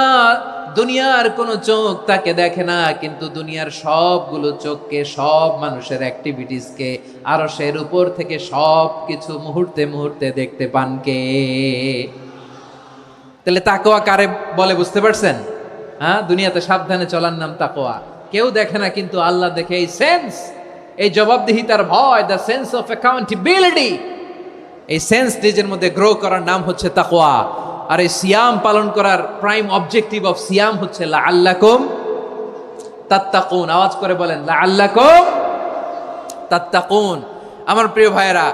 দুনিয়ার কোনো চোখ তাকে দেখে না, কিন্তু দুনিয়ার সবগুলো চোখকে, সব মানুষের অ্যাক্টিভিটিসকে আরশের উপর থেকে সব কিছু মুহূর্তে মুহূর্তে দেখতে পান কে? তাহলে তাকওয়া কারে বলে বুঝতে পারছেন? দুনিয়াতে সাবধানে চলার নাম তাকওয়া। কেউ দেখে না, কিন্তু আল্লাহ দেখে। এই সেন্স, এই জবাবদিহিতার ভয়, দ্য সেন্স অফ অ্যাকাউন্টেবিলিটি, এই সেন্স নিজের মধ্যে গ্রো করার নাম হচ্ছে তাকওয়া। আর এই সিয়াম পালন করার প্রাইম অবজেক্টিভ অফ সিয়াম হচ্ছে লাআল্লাকুম তাত্তাকুন। আওয়াজ করে বলেন, লাআল্লাকুম তাত্তাকুন। আমার প্রিয় ভাইয়েরা,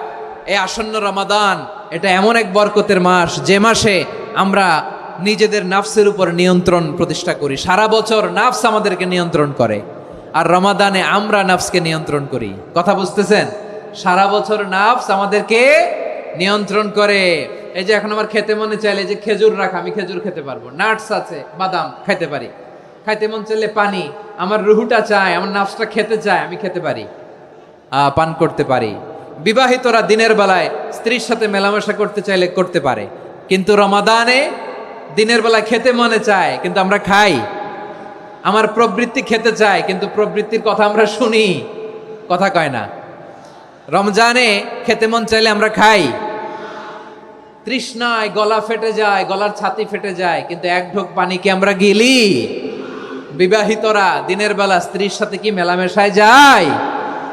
এই আসন্ন রমাদান, এটা এমন এক বরকতের মাস, যে মাসে আমরা নিজেদের নাফসের উপর নিয়ন্ত্রণ প্রতিষ্ঠা করি। সারা বছর নাফস আমাদেরকে নিয়ন্ত্রণ করে, আর রমাদানে আমরা নাফসকে নিয়ন্ত্রণ করি। কথা বুঝতেছেন? সারা বছর নাফস আমাদেরকে নিয়ন্ত্রণ করে। এই যে এখন আমার খেতে মনে চাইলে, যে খেজুর রাখা, আমি খেজুর খেতে পারবো, নাটস আছে, বাদাম খেতে পারি। খাইতে মন চাইলে পানি, আমার রুহুটা চায়, আমার নাফসটা খেতে চায়, আমি খেতে পারি, পান করতে পারি। বিবাহিতরা দিনের বেলায় স্ত্রীর সাথে মেলামেশা করতে চাইলে করতে পারে, কিন্তু রমাদানে দিনের বেলায় খেতে মনে চায়, কিন্তু আমরা খাই। আমার প্রবৃত্তি খেতে চায়, কিন্তু প্রবৃত্তির কথা আমরা শুনি, কথা কয় না। রমজানে খেতে মন চাইলে আমরা খাই, তৃষ্ণায় গলা ফেটে যায়, গলার ছাতি ফেটে যায়, কিন্তু এক ঢোক পানি কি আমরা গিলি? বিবাহিতরা দিনের বেলা স্ত্রীর সাথে কি মেলামেশায় যায়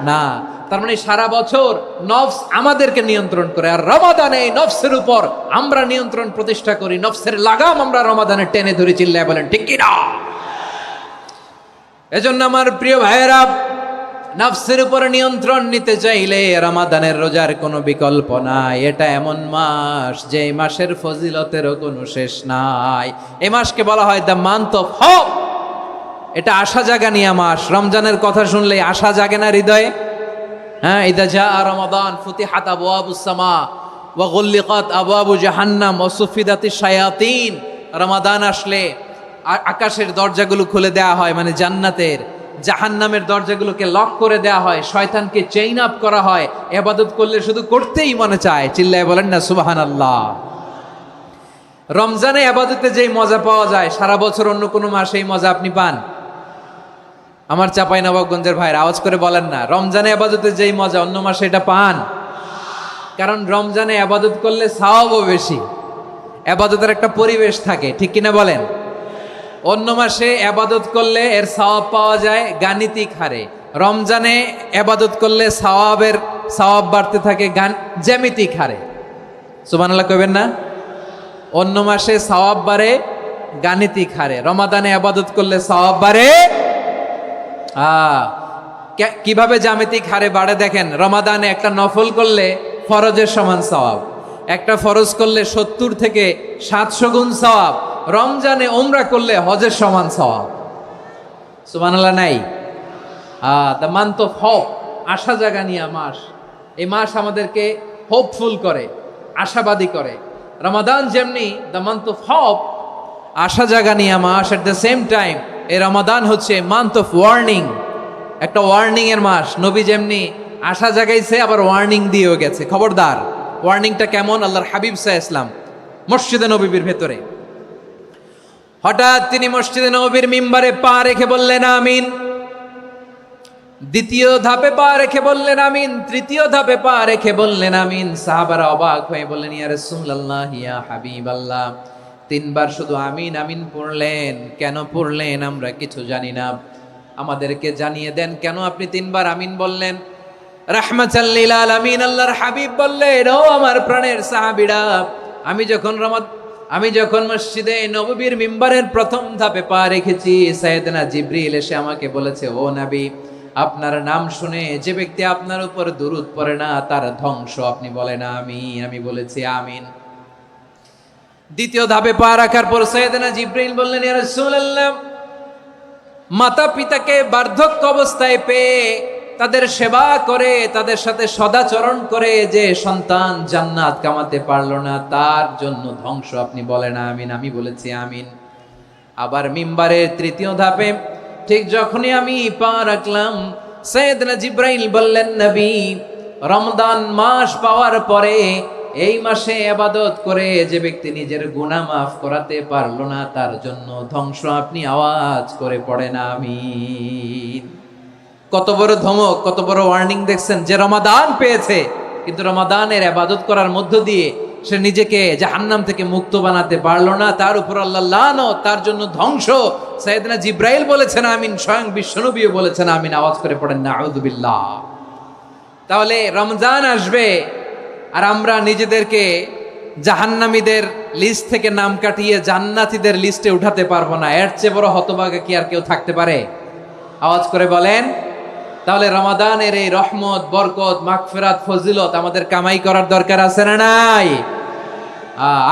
না? তার মানে সারা বছর নফস আমাদেরকে নিয়ন্ত্রণ করে, আর রমাদানে নফসের উপর আমরা নিয়ন্ত্রণ প্রতিষ্ঠা করি। নফসের লাগাম আমরা রমাদানে টেনে ধরে। চিল্লায় বলেন ঠিক কি না? এজন্য আমার প্রিয় ভাইয়েরা, নফসের উপর নিয়ন্ত্রণ নিতে চাইলে রমাদানের রোজার কোনো বিকল্প নাই। এটা এমন মাস, যে মাসের ফজিলতেরও কোনো শেষ নাই। এই মাসকে বলা হয় দ্য মান্থ অফ হোপ। এটা আশা জাগানিয়া মাস। রমজানের কথা শুনলে আশা জাগে না হৃদয়ে? ইদা জাআ রমাদান ফুতিহাত আবওয়াবুস সামা ওয়া গুল্লিকাত আবওয়াবু জাহান্নাম ওয়া সুফিদাতিশ শায়াতিন। রমাদান আসলে আকাশের দরজাগুলো খুলে দেওয়া হয়, মানে জান্নাতের। জাহান্নামের দরজাগুলোকে লক করে দেওয়া হয়, শয়তানকে চেইন আপ করা হয়। ইবাদত করলে শুধু করতেই মনে চায়। চিল্লায় বলেন না সুবহানাল্লাহ। রমজানে ইবাদতে যেই মজা পাওয়া যায়, সারা বছর অন্য কোনো মাসে এই মজা আপনি পান? আমার চাঁপাইনবাবগঞ্জের ভাইরা আওয়াজ করে বলেন না, রমজানে ইবাদতে যেই মজা অন্য মাসে এটা পান? কারণ রমজানে ইবাদত করলে সওয়াবও বেশি, ইবাদতের একটা পরিবেশ থাকে, ঠিক কিনা বলেন? অন্য মাসে ইবাদত করলে এর সওয়াব পাওয়া যায় গাণিতিক হারে, রমজানে ইবাদত করলে সওয়াব বাড়তে থাকে জ্যামিতিক হারে। সুবহানাল্লাহ কইবেন না? অন্য মাসে সওয়াব বাড়ে গাণিতিক হারে, রমাদানে ইবাদত করলে সওয়াব বাড়ে কিভাবে জ্যামিতিক হারে বাড়ে দেখেন। রমাদানে একটা নফল করলে ফরজের সমান সওয়াব, একটা ফরজ করলে 70 থেকে 700 গুণ সওয়াব। রমজানে উমরা করলে হজের সমান সওয়াব। সুবহানাল্লাহ নাই? দ্য মান্থ অফ হোপ, আশা জাগানিয়া মাস। এই মাস আমাদেরকে হোপফুল করে, আশাবাদী করে। রমাদান যেমনি দ্য মান্থ অফ হোপ, আশা জাগানিয়া মাস, এট দ্য সেম টাইম এই রমাদান হচ্ছে মান্থ অফ ওয়ার্নিং, একটা ওয়ার্নিং এর মাস। নবী যেমনি আশা জাগাইছে আবার ওয়ার্নিং দিয়েও গেছে, খবরদার। ওয়ার্নিংটা কেমন? আল্লাহর হাবিব সাল্লাল্লাহু আলাইহি ওয়াসাল্লাম মসজিদে নববীর ভেতরে, হঠাৎ তিনি মসজিদে নববীর মিম্বারে পা রেখে বললেন আমিন। দ্বিতীয় ধাপে পা রেখে বললেন আমিন, তৃতীয় ধাপে পা রেখে বললেন আমিন। সাহাবারা অবাক হয়ে বললেন, ইয়া রাসূলুল্লাহ, ইয়া হাবিবাল্লাহ, তিনবার শুধু আমিন আমিন পড়লেন, কেন পড়লেন আমরা কিছু জানি না, আমাদেরকে জানিয়ে দেন কেন আপনি তিনবার আমিন বললেন। রাহমাতাল লিল আলামিন আল্লাহর হাবিব বললেন, ও আমার প্রাণের সাহাবীরা, আমি যখন মসজিদে নববীর মিম্বারের প্রথম ধাপে পা রেখেছি, সাইয়েদনা জিবরিল এসে আমাকে বলেছে, ও নবী, আপনার নাম শুনে যে ব্যক্তি আপনার উপর দুরূদ পড়ে না তার ধ্বংস। আপনি বলেন আমিন। আমি বলেছি আমিন। দ্বিতীয় ধাপে পা রাখার পর সাইয়েদনা জিবরিল বললেন, ইয়া রাসূলুল্লাহ, মাতা পিতাকে বার্ধক্য অবস্থায় পেয়ে তাদের সেবা করে, তাদের সাথে সদাচরণ করে যে সন্তান জান্নাত কামাতে পারলো না তার জন্য ধ্বংস। আপনি বলেন আমিন। আমি বলেছি আমিন। আবার মিম্বারের তৃতীয় ধাপে ঠিক যখনই আমি পা রাখলাম, সাইয়েদনা জিবরাইল বললেন, নবী, রমজান মাস পাওয়ার পরে এই মাসে ইবাদত করে যে ব্যক্তি নিজের গুনাহ মাফ করাতে পারলো না তার জন্য ধ্বংস। আপনি আওয়াজ করে পড়েন আমিন। কত বড় ধমক, কত বড় ওয়ার্নিং দেখছেন! যে রমাদান পেয়েছে কিন্তু রমাদানের ইবাদত করার মধ্য দিয়ে সে নিজেকে জাহান্নাম থেকে মুক্ত বানাতে পারলো না, তার উপর আল্লাহ লানত, তার জন্য ধ্বংস। সাইয়েদনা জিবরাইল বলেছেন আমিন, স্বয়ং বিশ্বনবীও বলেছেন আমিন। আওয়াজ করে পড়েন নাউযু বিল্লাহ। তাহলে রমজান আসবে আর আমরা নিজেদেরকে জাহান্নামীদের লিস্ট থেকে নাম কাটিয়ে জান্নাতীদের লিস্টে উঠাতে পারবো না। এর চেয়ে বড় হতভাগা কি আর কেউ থাকতে পারে? আওয়াজ করে বলেন। তাহলে রমাদানের এই রহমত, বরকত, মাগফিরাত, ফজিলত আমাদের কামাই করার দরকার আছে না নাই?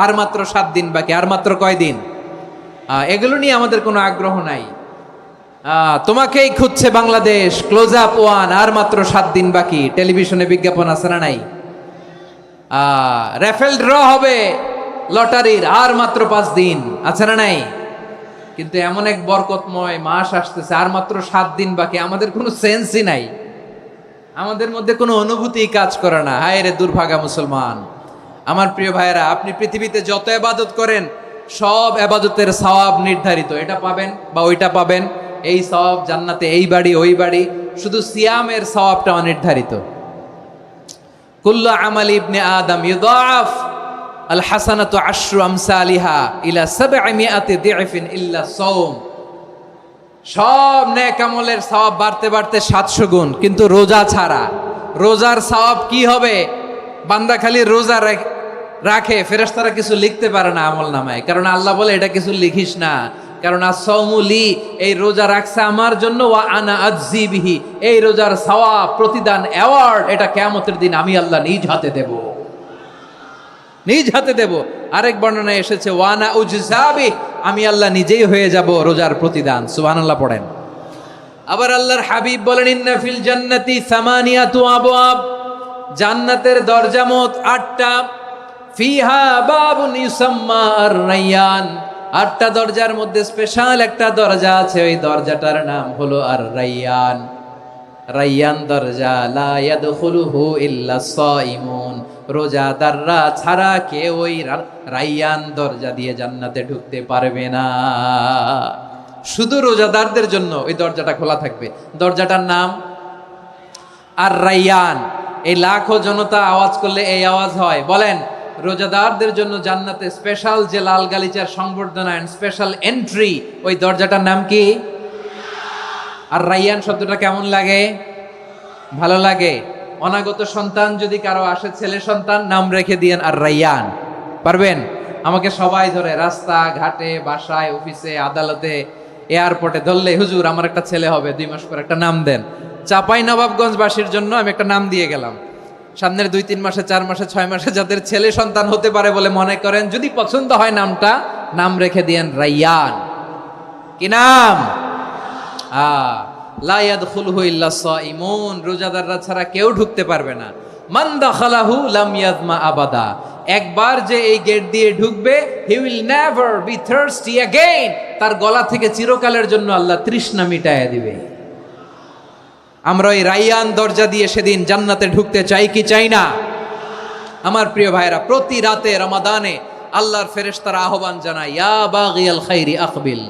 আর মাত্র 7 দিন বাকি। আর মাত্র কয় দিন? এগুলো নিয়ে আমাদের কোনো আগ্রহ নাই। তোমাকেই খুঁজছে বাংলাদেশ, ক্লোজ আপ ওয়ান, আর মাত্র 7 দিন বাকি। টেলিভিশনে বিজ্ঞাপন আছে না নাই? রেফেল ড্র হবে লটারির, আর মাত্র 5 দিন, আছে না নাই? কিন্তু এমন এক বরকতময় মাস আসতেছে, আর মাত্র 7 দিন বাকি। আমাদের কোনো সেন্সই নাই, আমাদের মধ্যে কোনো অনুভূতি কাজ করে না। হায় রে দুর্ভাগা মুসলমান! আমার প্রিয় ভাইয়েরা, আপনি পৃথিবীতে যত ইবাদত করেন সব ইবাদতের সওয়াব নির্ধারিত। এটা পাবেন বা ওইটা পাবেন, এই সওয়াব জান্নাতে, এই বাড়ি ওই বাড়ি। শুধু সিয়ামের সওয়াবটা অনির্ধারিত। কুল্লু আমালি ইবনে আদম ইউদাআফ আল হাসানাতু আশরু আমসালিহা ইলা 700 দি'ফিন ইল্লা সাওম। সব নেক আমলের সওয়াব বাড়তে বাড়তে 700 গুণ, কিন্তু রোজা ছাড়া। রোজার সওয়াব কি হবে? বান্দা খালি রোজা রাখে, ফেরেশতারা কিছু লিখতে পারে না আমল নামায়, কারণ আল্লাহ বলে এটা কিছু লিখিস না, কারণ as-সাওমু লি, এই রোজা রাখছে আমার জন্য, ওয়া আনা আজজি বিহি, এই রোজার সওয়াব, প্রতিদান, অ্যাওয়ার্ড এটা কিয়ামতের দিন আমি আল্লাহ নিজ হাতে দেব, নিজ হাতে দেব। আরেক বর্ণনায় এসেছে ওয়ানা উজজাবি, আমি আল্লাহ নিজেই হয়ে যাব রোজার প্রতিদান। সুবহানাল্লাহ পড়েন। আবার আল্লাহর হাবিব বলেন, ইন্না ফিল জান্নাতি সামানিয়াতু আবওয়াব, জান্নাতের দরজা মোট 8টা। ফিহা বাবুন ইউসাম্মা আর-রায়্যান, 8টা দরজার মধ্যে স্পেশাল একটা দরজা আছে, ওই দরজাটার নাম হলো আর-রায়্যান। রায়্যান দরজা, লা ইয়াদখুলুহু ইল্লা সাইমুন, রোজাদাররা ছাড়া কেউ ওই রায়্যান দরজা দিয়ে জান্নাতে ঢুকতে পারবে না। শুধু রোজাদারদের জন্য ওই দরজাটা খোলা থাকবে। দরজাটার নাম আর-রায়্যান। এই লাখো জনতা আওয়াজ করলে এই আওয়াজ হয়। বলেন, রোজাদারদের জন্য জান্নাতে স্পেশাল যে লাল গালিচার সংবর্ধনা এন্ড স্পেশাল এন্ট্রি, ওই দরজাটার নাম কি? আর রায়্যান শব্দটা কেমন লাগে? ভালো লাগে। অনাগত সন্তান যদি কারো আসে, ছেলে সন্তান, নাম রেখে দিয়েন আর রায়্যান। পারবেন? আমাকে সবাই ধরে রাস্তা ঘাটে, বাসায়, অফিসে, আদালতে, এয়ারপোর্টে ধরলে, হুজুর আমার একটা ছেলে হবে 2 মাস পর, একটা নাম দেন। চাপাই নবাবগঞ্জবাসীর জন্য আমি একটা নাম দিয়ে গেলাম। সামনের 2-3 মাসে, 4 মাসে, 6 মাসে যাদের ছেলে সন্তান হতে পারে বলে মনে করেন, যদি পছন্দ হয় নামটা, নাম রেখে দিয়েন রায়্যান। কি নাম? লা ইয়াদখুলুহু ইল্লা সাইমুন, রোজাদাররা ছাড়া কেউ ঢুকতে পারবে না। মান দাখালাহু লাম ইয়াজমা আবাদা, একবার যে এই গেট দিয়ে ঢুকবে, he will never be thirsty again, তার গলা থেকে চিরকালের জন্য আল্লাহ তৃষ্ণা মিটায়া দিবে। আমরা ওই রাইয়ান দরজা দিয়ে সেদিন জান্নাতে ঢুকতে চাই কি চাই না? আমার প্রিয় ভাইরা, প্রতি রাতে রমাদানে আল্লাহর ফেরেশতারা আহ্বান জানায়, ইয়া বাগিয়াল খাইরি আকবিল,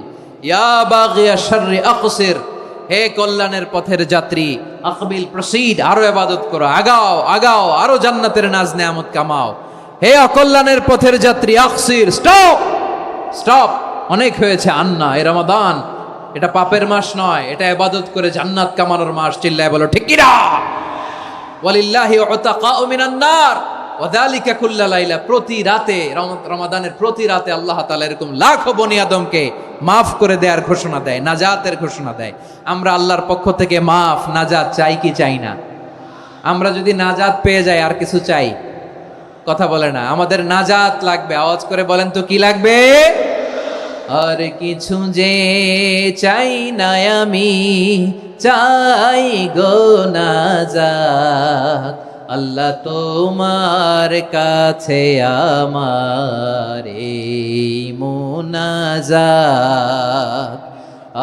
ইয়া বাগিয়াশ শাররি আকসির, হে কল্যাণের পথের যাত্রী, আকবিল প্রসিড, আরো ইবাদত করো, আগাও আগাও, আরো জান্নাতের নাজ নেয়ামত কামাও। হে অকল্যাণের পথের যাত্রী, আকসির, স্টপ স্টপ, অনেক হয়েছে, আন্না, এ রমাদান, এটা পাপের মাস নয়, এটা ইবাদত করে জান্নাত কামানোর মাস। চিল্লায় বলো ঠিক কিনা? ওয়ালিল্লাহি উতাকাউ মিনান নার ওয়াযালিকা কুল্লা লাইলা, প্রতি রাতে, রমাদানের প্রতি রাতে আল্লাহ তাআলা এরকম লাখো বনি আদমকে মাফ করে দেওয়ার ঘোষণা দেয়, নাজাতের ঘোষণা দেয়। আমরা আল্লাহর পক্ষ থেকে মাফ, নাজাত চাই কি চাই না? আমরা যদি নাজাত পেয়ে যাই আর কিছু চাই? কথা বলে না, আমাদের নাজাত লাগবে। আওয়াজ করে বলেন তো কি লাগবে? আর কিছু যে চাই না আমি, চাই গো নাজাত, আল্লাহ তোমার কাছে আমার এই মুনাজাত।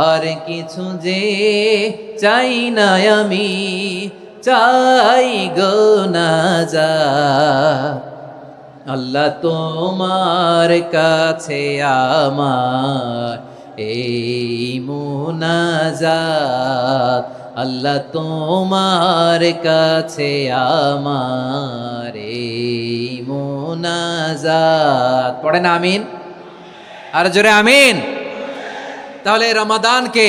আর কিছু যে চাই না আমি, চাই গো নাজাত, আল্লাহ তোমার কাছে আমার এই মুনাজাত, আল্লাহ তোমার কাছে আমার এই মুনাজাত। পড়েন আমিন, আর জোরে আমিন। তাহলে রমাদানকে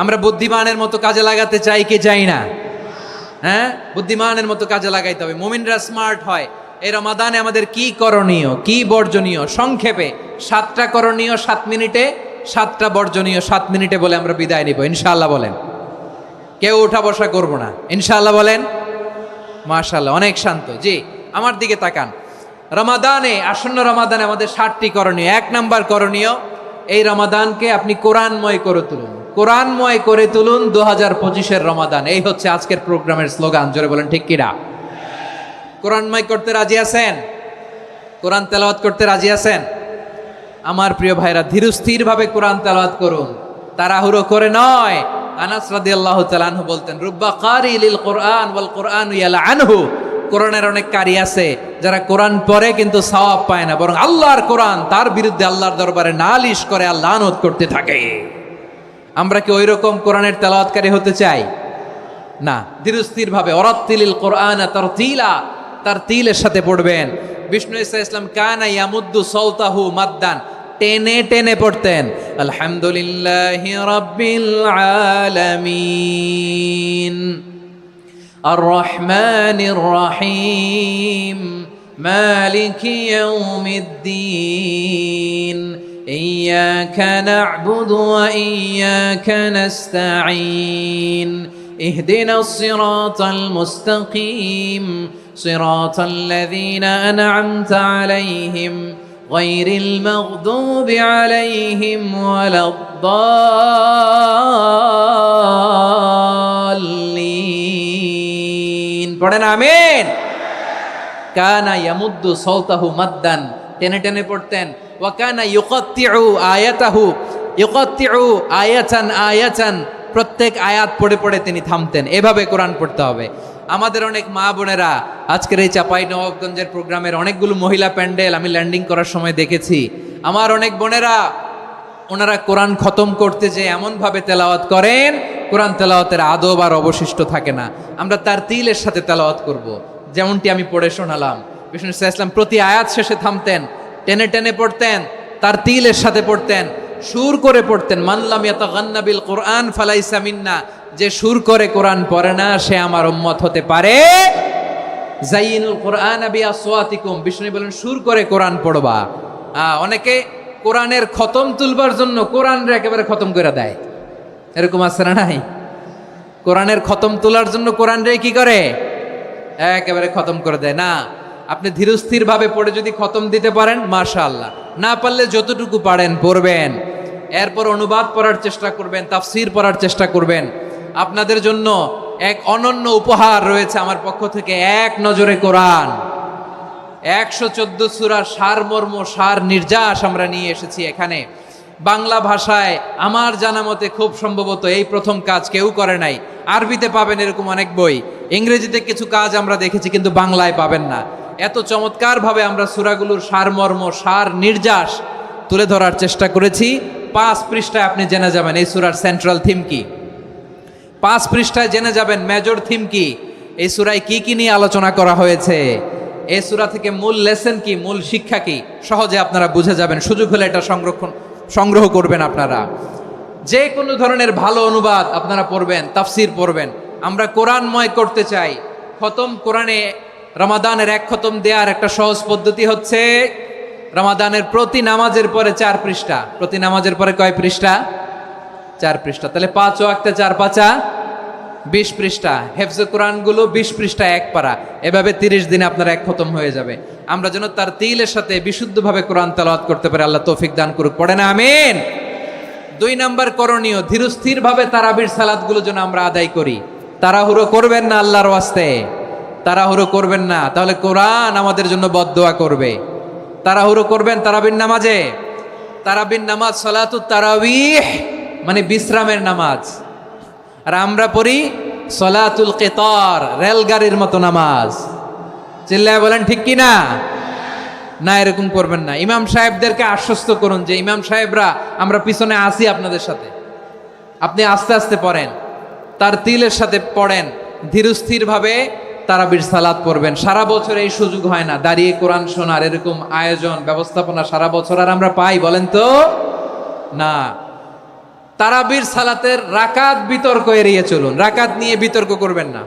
আমরা বুদ্ধিমানের মতো কাজে লাগাতে চাই কি চাই না? হ্যাঁ, বুদ্ধিমানের মতো কাজে লাগাইতে হবে। মুমিনরা স্মার্ট হয়। এই রমাদানে আমাদের কি করণীয়, কি বর্জনীয়? সংক্ষেপে 7টা করণীয় 7 মিনিটে, 7টা বর্জনীয় 7 মিনিটে বলে আমরা বিদায় নিব ইনশাআল্লাহ। বলেন, কেউ উঠা বসা করব না ইনশাআল্লাহ। বলেন মাশাআল্লাহ, অনেক শান্ত। জি, আমার দিকে তাকান। রমাদানে, আসন্ন রমাদানে আমাদের 7টি করণীয়। 1 নাম্বার করণীয়, এই রমাদানকে আপনি কোরআনময় করে তুলুন, কোরআনময় করে তুলুন 2025-এর রমাদান। এই হচ্ছে আজকের প্রোগ্রামের স্লোগান। জোরে বলেন ঠিক কিনা? কোরআনময় করতে রাজি আছেন? কোরআন তেলাওয়াত করতে রাজি আছেন? আমার প্রিয় ভাইরা, ধীরস্থির ভাবে কোরআন তেলাওয়াত করুন, তাড়াহুড়ো করে নয়। আনাস রাদিয়াল্লাহু তাআলা আনহু বলতেন, রুব্বা কারি লিল কোরআন ওয়াল কোরআনু ইয়ালআনহু, কোরআনের অনেক কারি আছে যারা কোরআন পড়ে কিন্তু সওয়াব পায় না, বরং আল্লাহর কোরআন তার বিরুদ্ধে আল্লাহর দরবারে নালিশ করে আর লানত করতে থাকে। আমরা কি ওইরকম কোরআনের তেলাওয়াতকারী হতে চাই? না। ধীরস্থির ভাবে, ওয়ারাত্তিলিল কোরআনা তারতিলা, তার তিলের সাথে পড়বেন। বিষ্ণু ঈসা ইসলাম কানা ইয়ামুদ্দু সাওতাহু মাদ্দান, টেনে টেনে পড়তেন। আলহামদুলিল্লাহি রাব্বিল আলামিন আর রহমানির রহিম মালিকি ইয়াউমিদ্দিন ইয়্যাকা না'বুদু ওয়া ইয়্যাকা নাস্তাঈন ইহদিনাস সিরাতাল মুস্তাকিম صراط الذين أنعمت عليهم غير المغضوب عليهم ولا الضالين। পড়েন আমিন। কানা ইয়ামুদ্দু সাওতাহু মাদ্দান, টেনে টেনে পড়তেন। ওয়া কানা ইউকাত্তিউ আয়াতাহু, ইউকাত্তিউ আয়াতান আয়াতান, প্রত্যেক আয়াত পড়ে পড়ে তিনি থামতেন। এভাবে কোরআন পড়তে হবে। আমাদের অনেক মা বোনেরা, আজকের এই চাঁপাইনবাবগঞ্জের প্রোগ্রামের অনেকগুলো মহিলা প্যান্ডেল আমি ল্যান্ডিং করার সময় দেখেছি। আমার অনেক বোনেরা, ওনারা কোরআন খতম করতে যে এমনভাবে তেলাওয়াত করেন, কোরআন তেলাওয়াতের আদব আর অবশিষ্ট থাকে না। আমরা তার তিলের সাথে তেলাওয়াত করব, যেমনটি আমি পড়ে শোনালাম। বিষ্ণু ইসলাম প্রতি আয়াত শেষে থামতেন, টেনে টেনে পড়তেন, তার তিলের সাথে পড়তেন, সুর করে পড়তেন। মানলাম ইয়াতাগান্না বিল কোরআন ফালাইসা মিন্না, যে সুর করে কোরআন পড়ে না সে আমার উম্মত হতে পারে। জাইনুল কোরআন বিআসওয়াতিকুম, বিষ্ণু বলেন সুর করে কোরআন পড়বা। অনেকে কোরআনের খতম তুলবার জন্য কোরআনরে একেবারে খতম করে দেয়, এরকম আছে না নাই? কোরআনের খতম তোলার জন্য কোরআনরে কি করে? একেবারে খতম করে দেয়। না, আপনি ধীরস্থির ভাবে পড়ে যদি খতম দিতে পারেন মাশাআল্লাহ, না পারলে যতটুকু পারেন পড়বেন, এরপর অনুবাদ পড়ার চেষ্টা করবেন, তাফসীর পড়ার চেষ্টা করবেন। আপনাদের জন্য এক অনন্য উপহার রয়েছে আমার পক্ষ থেকে, এক নজরে কোরআন। 114 সূরার সারমর্ম, সার নির্যাস আমরা নিয়ে এসেছি এখানে বাংলা ভাষায়। আমার জানা মতে খুব সম্ভবত এই প্রথম কাজ কেউ করে নাই। আরবিতে পাবেন এরকম অনেক বই, ইংরেজিতে কিছু কাজ আমরা দেখেছি, কিন্তু বাংলায় পাবেন না। এত চমৎকারভাবে আমরা সূরাগুলোর সারমর্ম, সার নির্যাস তুলে ধরার চেষ্টা করেছি। 5 পৃষ্ঠায় আপনি জেনে যাবেন এই সূরার সেন্ট্রাল থিম কি। 5 পৃষ্ঠায় জেনে যাবেন মেজর থিম কি, এই সূরায় কি কি নিয়ে আলোচনা করা হয়েছে, এই সূরা থেকে মূল লেসন কি, মূল শিক্ষা কি, সহজে আপনারা বুঝে যাবেন। সুযোগ হলে এটা সংগ্রহ করবেন আপনারা। যে কোনো ধরনের ভালো অনুবাদ আপনারা পড়বেন, তাফসির পড়বেন। আমরা কোরআনময় করতে চাই। খতম কোরআনে রমাদানের 1 খতম দেওয়ার একটা সহজ পদ্ধতি হচ্ছে রমাদানের প্রতি নামাজের পরে 4 পৃষ্ঠা। প্রতি নামাজের পরে কয় পৃষ্ঠা? 4 পৃষ্ঠা। তাহলে 5 ওয়াক্তে 4 পাঁচা 20 পৃষ্ঠা। হেফজে কোরআনগুলো 20 পৃষ্ঠা 1 পারা। এভাবে 30 দিনে আপনার 1 খতম হয়ে যাবে। আমরা যেন তার তিলের সাথে বিশুদ্ধভাবে কোরআন তেলাওয়াত করতে পারি, আল্লাহ তৌফিক দান করুক। পড়ে না আমিন। 2 নাম্বার করণীয়, ধীরস্থিরভাবে তারাবির সালাতগুলো যেন আমরা আদায় করি। তাড়াহুড়ো করবেন না আল্লাহর ওয়াস্তে, তাড়াহুড়ো করবেন না, তাহলে কোরআন আমাদের জন্য বদদোয়া করবে। তাড়াহুড়ো করবেন তারাবির নামাজে। তারাবির নামাজ সালাতুত তারাবিহ মানে বিশ্রামের নামাজ। আর আমরা পড়ি সলাতুল কিতার, রেলগাড়ির মতো নামাজ। চিল্লায় বলেন ঠিক কি না? না, এরকম করবেন না। ইমাম সাহেবদেরকে আশ্বস্ত করুন যে ইমাম সাহেবরা আমরা পিছনে আসি আপনাদের সাথে, আপনি আস্তে আস্তে পড়েন, তার তিলের সাথে পড়েন, ধীরস্থিরভাবে তারাবির সালাত পড়বেন। সারা বছর এই সুযোগ হয় না দাঁড়িয়ে কোরআন শোনার, এরকম আয়োজন ব্যবস্থাপনা সারা বছর আর আমরা পাই বলেন তো? না। তারাবির সালাতের রাকাত বিতর্ক এড়িয়ে চলুন। রাকাত নিয়ে বিতর্ক করবেন না।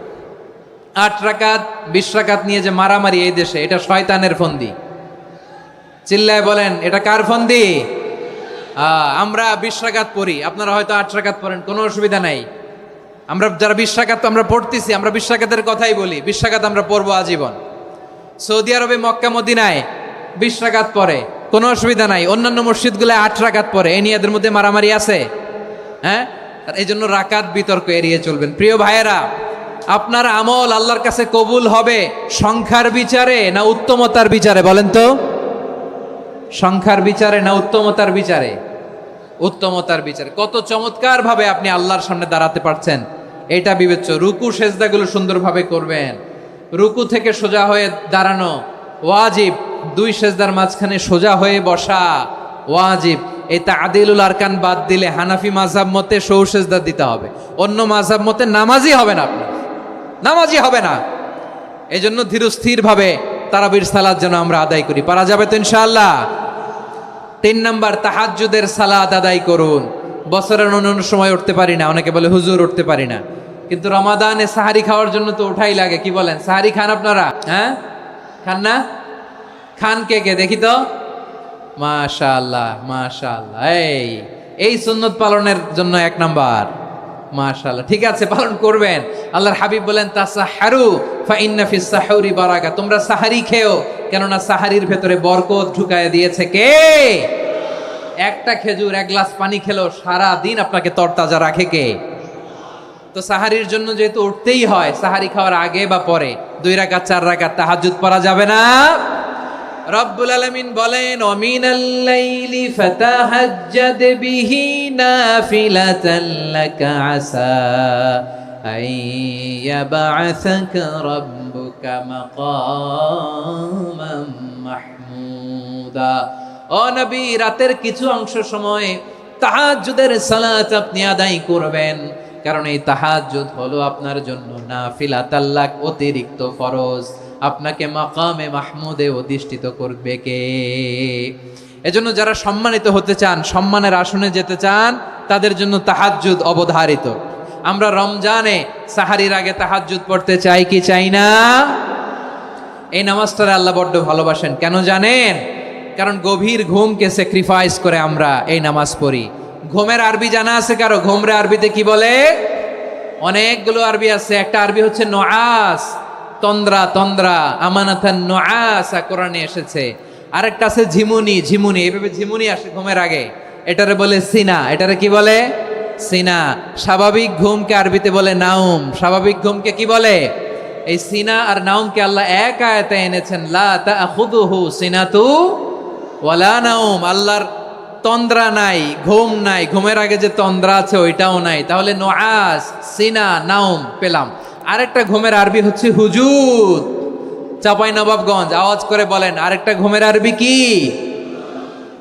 8 রাকাত 20 রাকাত নিয়ে যে মারামারি এই দেশে, এটা শয়তানের ফন্দি। চিল্লায় বলেন এটা কার ফন্দি? আমরা 20 রাকাত পড়ি, আপনারা হয়তো 8 রাকাত পড়েন, কোনো অসুবিধা নাই। আমরা যারা 20 রাকাত আমরা পড়তেছি, আমরা 20 রাকাতের কথাই বলি। 20 রাকাত আমরা পড়বো আজীবন। সৌদি আরবে মক্কা মদিনায় 20 রাকাত পড়ে, কোনো অসুবিধা নাই। অন্যান্য মসজিদগুলো 8 রাকাত পড়ে, এই নিয়ে এদের মধ্যে মারামারি আছে? হ্যাঁ, এই জন্য রাকাত বিতর্ক এড়িয়ে চলবেন। প্রিয় ভাইয়েরা, আপনার আমল আল্লাহর কাছে কবুল হবে সংখ্যার বিচারে না উত্তমতার বিচারে বলেন তো? সংখ্যার বিচারে না উত্তমতার বিচারে? উত্তমতার বিচারে। কত চমৎকার ভাবে আপনি আল্লাহর সামনে দাঁড়াতে পারছেন এটা বিবেচ্য। রুকু সেজদাগুলো সুন্দরভাবে করবেন। রুকু থেকে সোজা হয়ে দাঁড়ানো ওয়াজিব, 2 সেজদার মাঝখানে সোজা হয়ে বসা ওয়াজিব। এই তাদিলুল আরকান বাদ দিলে হানাফি মাযহাব মতে সৌ সেজদা দিতে হবে, অন্য মাযহাব মতে নামাজই হবে না, আপনার নামাজই হবে না। এই জন্য ধীরস্থিরভাবে তারাবির সালাত যেন আমরা আদায় করি। পারা যাবে তো ইনশাআল্লাহ? 3 নাম্বার, তাহাজ্জুদের সালাত আদায় করুন। বছরের অন্য সময় উঠতে পারি না, অনেকে বলে হুজুর উঠতে পারি না, কিন্তু রমাদানে সাহারি খাওয়ার জন্য তো ওঠাই লাগে। কি বলেন, সাহারি খান আপনারা? হ্যাঁ, খান না? খান কে কে দেখি তো? মাশাআল্লাহ মাশাআল্লাহ। এই সুন্নত পালনের জন্য 1 নাম্বার। মাশাআল্লাহ, ঠিক আছে, পালন করবেন। আল্লাহর হাবিব বলেন তাসাহারু ফা ইন্না ফিস সাহুরি বারাকা, তোমরা সাহারি খেও, কেননা সাহারির ভেতরে বরকত ঢুকায় দিয়েছে কে? একটা খেজুর 1 গ্লাস পানি খেলেও সারা দিন আপনাকে তরতাজা রাখে কে? তো সাহারির জন্য যেহেতু উঠতেই হয়, সাহারি খাওয়ার আগে বা পরে 2 রাকাত 4 রাকাত তাহাজ্জুদ পড়া যাবে না? রব্বুল আলামিন বলেন ওয়ামিনাল লাইলি ফাতাহাজ্জাদ বিহি নাফিলাতান লাকা আসা আইয়াবআসাকা রাব্বুকা মাকামান মাহমুদা। ও নবী, রাতের কিছু অংশ সময় তাহাজ্জুদের সালাত আপনি আদায় করবেন, কারণ এই তাহাজ্জুদ হলো আপনার জন্য নাফিলাতাল লাক, অতিরিক্ত ফরজ। আপনাকে মাকামে মাহমুদে অধিষ্ঠিত করবে কে? এজন্য যারা সম্মানিত হতে চান, সম্মানের আসনে যেতে চান, তাদের জন্য তাহাজ্জুদ অবধারিত। আমরা রমজানে সাহারির আগে তাহাজ্জুদ পড়তে চাই কি চাই না? এই নামাজটারে আল্লাহ বড্ড ভালোবাসেন। কেন জানেন? কারণ গভীর ঘুমকে স্যাক্রিফাইস করে আমরা এই নামাজ পড়ি। ঘুমের আরবি জানা আছে কারো? ঘুমরে আরবিতে কি বলে? অনেকগুলো আরবি আছে। একটা আরবি হচ্ছে নুআস, তন্দ্রা, তন্দ্রা, আমানাতান নুআসা কোরআনে এসেছে। আরেকটা আছে ঝিমুনি, ঝিমুনি, এভাবে ঝিমুনি আসে ঘুমের আগে, এটারে বলে সিনা। এটারে কি বলে? সিনা। স্বাভাবিক ঘুমকে আরবিতে বলে নাউম। স্বাভাবিক ঘুমকে কি বলে? এই সিনা আর নাউমকে আল্লাহ এক আয়াতে এনেছেন, লা তাখুযুহু সিনাতু ওয়ালা নাউম। আল্লাহর তন্দ্রা নাই, ঘুম নাই, ঘুমের আগে যে তন্দ্রা আছে ওইটাও নাই। তাহলে নুআস, সিনা, নাউম পেলাম। আরেকটা ঘুমের আরবি হচ্ছে হুজুদ। চাঁপাইনবাবগঞ্জ আওয়াজ করে বলেন, আরেকটা ঘুমের আরবি কি?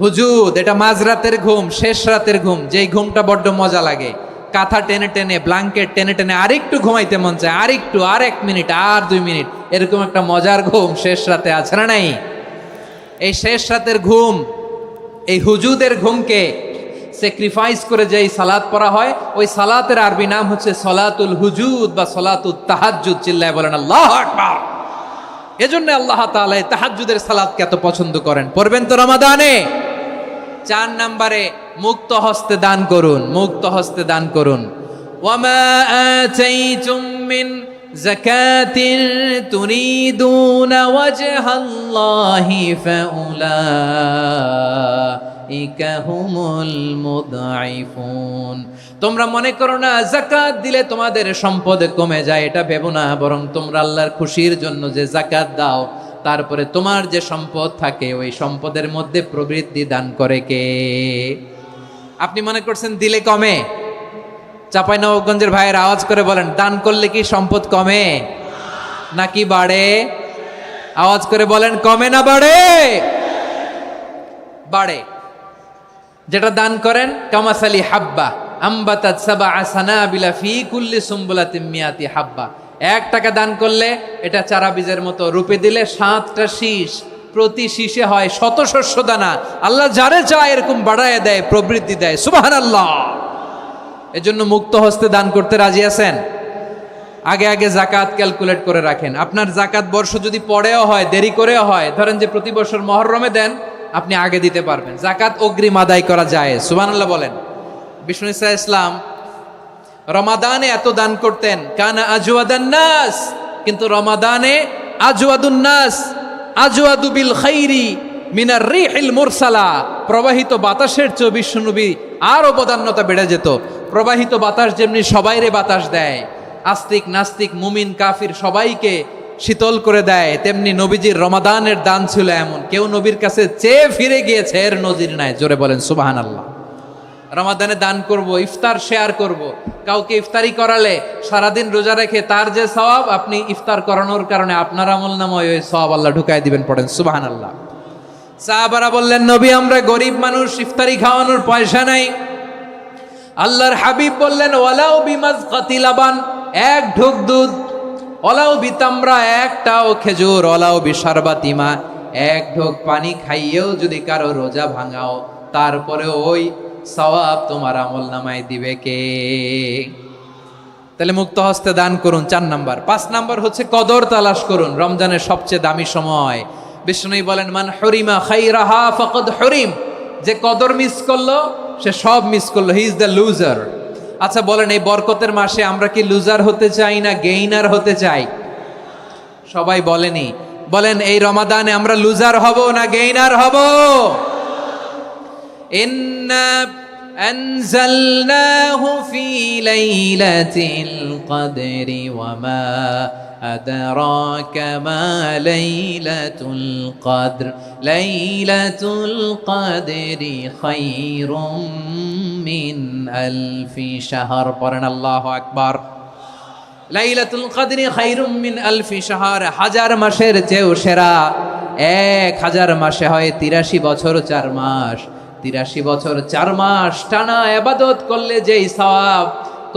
হুজুদ। এটা মাঝরাতের ঘুম, শেষ রাতের ঘুম, যেই ঘুমটা বড্ড মজা লাগে। কাঁথা টেনে টেনে, ব্ল্যাঙ্কেট টেনে টেনে আরেকটু ঘুমাইতে মন চায়, আরেকটু, আর 1 মিনিট, আর 2 মিনিট, এরকম একটা মজার ঘুম শেষ রাতে আছে না নাই? এই শেষ রাতের ঘুম, এই হুজুদের ঘুমকে স্যাক্রিফাইস করে যেই সালাত পড়া হয়, ওই সালাতের আরবি নাম হচ্ছে সলাতুল হুজুদ বা সলাতুত তাহাজ্জুদ। চিল্লায় বলেন আল্লাহু আকবার। এজন্য আল্লাহ তাআলা এই তাহাজ্জুদের সালাতকে এত পছন্দ করেন। পড়বেন তো রমাদানে। 4 নম্বরে মুক্ত হস্তে দান করুন, মুক্ত হস্তে দান করুন। ওয়ামা আতাইতুম মিন যাকাতিন তুরিদুনা ওয়াজহাল্লাহি ফাউলাইকা হুমুল মুদঈফুন। তোমরা মনে করো না যাকাত দিলে তোমাদের সম্পদ কমে যায়, এটা ভেবো না। বরং তোমরা আল্লাহর খুশির জন্য যে যাকাত দাও, তারপরে তোমার যে সম্পদ থাকে ওই সম্পদের মধ্যে প্রবৃদ্ধি দান করে কে? আপনি মনে করছেন দিলে কমে? চাঁপাইনবাবগঞ্জের ভাইয়ের আওয়াজ করে বলেন, দান করলে কি সম্পদ কমে নাকি বাড়ে? আওয়াজ করে বলেন, কমে না বাড়ে? বাড়ে। যেটা দান করেন, কামাসালি হাব্বা আম্বাতাত সাবআ সানাবিলা ফি কুল্লি সুম্বুলাতিন মিয়াতি হাব্বা। 1 টাকা দান করলে এটা চারা বীজের মতো, রূপে দিলে 7টা শীষ, প্রতি শীষে হয় 100 শস্য দানা। আল্লাহ যারে চায় এরকম বাড়ায় দেয়, প্রবৃদ্ধি দেয়। সুবহানাল্লাহ। এজন্য মুক্ত হস্তে দান করতে রাজি আছেন? আগে আগে যাকাত ক্যালকুলেট করে রাখেন। আপনার যাকাত বর্ষ যদি পরেও হয়, দেরি করেও হয়, ধরেন যে প্রতি বছর মুহররমে দেন, আপনি আগে দিতে পারবেন। যাকাত অগ্রিম আদায় করা যায়। সুবহানাল্লাহ বলেন। বিষ্ণু ইসা ইসলাম রমাদানে এত দান করতেন, কানা আজওয়াদান নাস, কিন্তু রমাদানে আজওয়াদুন নাস আজওয়াদু বিল খাইরি মিনার রিহিল মুরসালা। প্রবাহিত বাতাসের চেয়ে বিশ্বনবী আর অবদান্যতা বেড়ে যেত। প্রবাহিত বাতাস যেমনি সবাইরে বাতাস দেয়, আস্তিক নাস্তিক মুমিন কাফির সবাইকে শীতল করে দেয়, তেমনি নবীজির রমাদানের দান ছিল এমন, কেউ নবীর কাছে চেয়ে ফিরে গিয়েছে এর নজির নাই। জোরে বলেন সুবহানাল্লাহ। রমাদানে দান করব, ইফতার শেয়ার করব। কাউকে ইফতারি করালে সারাদিন রোজা রেখে তার যে সওয়াব, আপনি ইফতার করানোর কারণে আপনার আমলনামায় ওই সওয়াব আল্লাহ ঢুকায় দিবেন। পড়েন সুবহানাল্লাহ। সাহাবারা বললেন, নবী আমরা গরিব মানুষ, ইফতারি খাওয়ানোর পয়সা নাই। আল্লাহর হাবিব বললেন, ওয়ালাউ বিমাজকাতি লাবান, 1 ঢোক দুধ, ওয়ালাউ বিতামরা, 1টাও খেজুর, ওয়ালাউ বিশারবাতিমা, 1 ঢোক পানি খাইয়েও যদি কারো রোজা ভাঙাও, তারপরে ওই সওয়াব তোমার আমলনামায় দিবে কে? তাহলে মুক্ত হস্তে দান করুন 4 নাম্বার। 5 নাম্বার হচ্ছে কদর তালাশ করুন। রমজানের সবচেয়ে দামি সময়। বিষ্ণু বলেন, মান হুরিমা খাইরাহা ফাকাদ হুরিম। যে কদর মিস করলো সে সব মিস করলো, হি ইজ দ্য লুজার। আচ্ছা বলেন, এই বরকতের মাসে আমরা কি লুজার হতে চাই না গেইনার হতে চাই? সবাই বলেনি। বলেন, এই রমাদানে আমরা লুজার হব না গেইনার হব? ইন্না আনজালনাহু ফি লাইলাতিল কদরি ওয়া মা আদরাকা মা লাইলাতুল কদর লাইলাতুল কদরি খায়রুম মিন আলফি শাহর। পড়েন আল্লাহু আকবার। লাইলাতুল কদরি খায়রুম মিন আলফি শাহর, 1000 মাসের চেয়েও সেরা। 1000 মাসে হয় 83 বছর 4 মাস। 83 বছর 4 মাস টানা ইবাদত করলে যেই সওয়াব,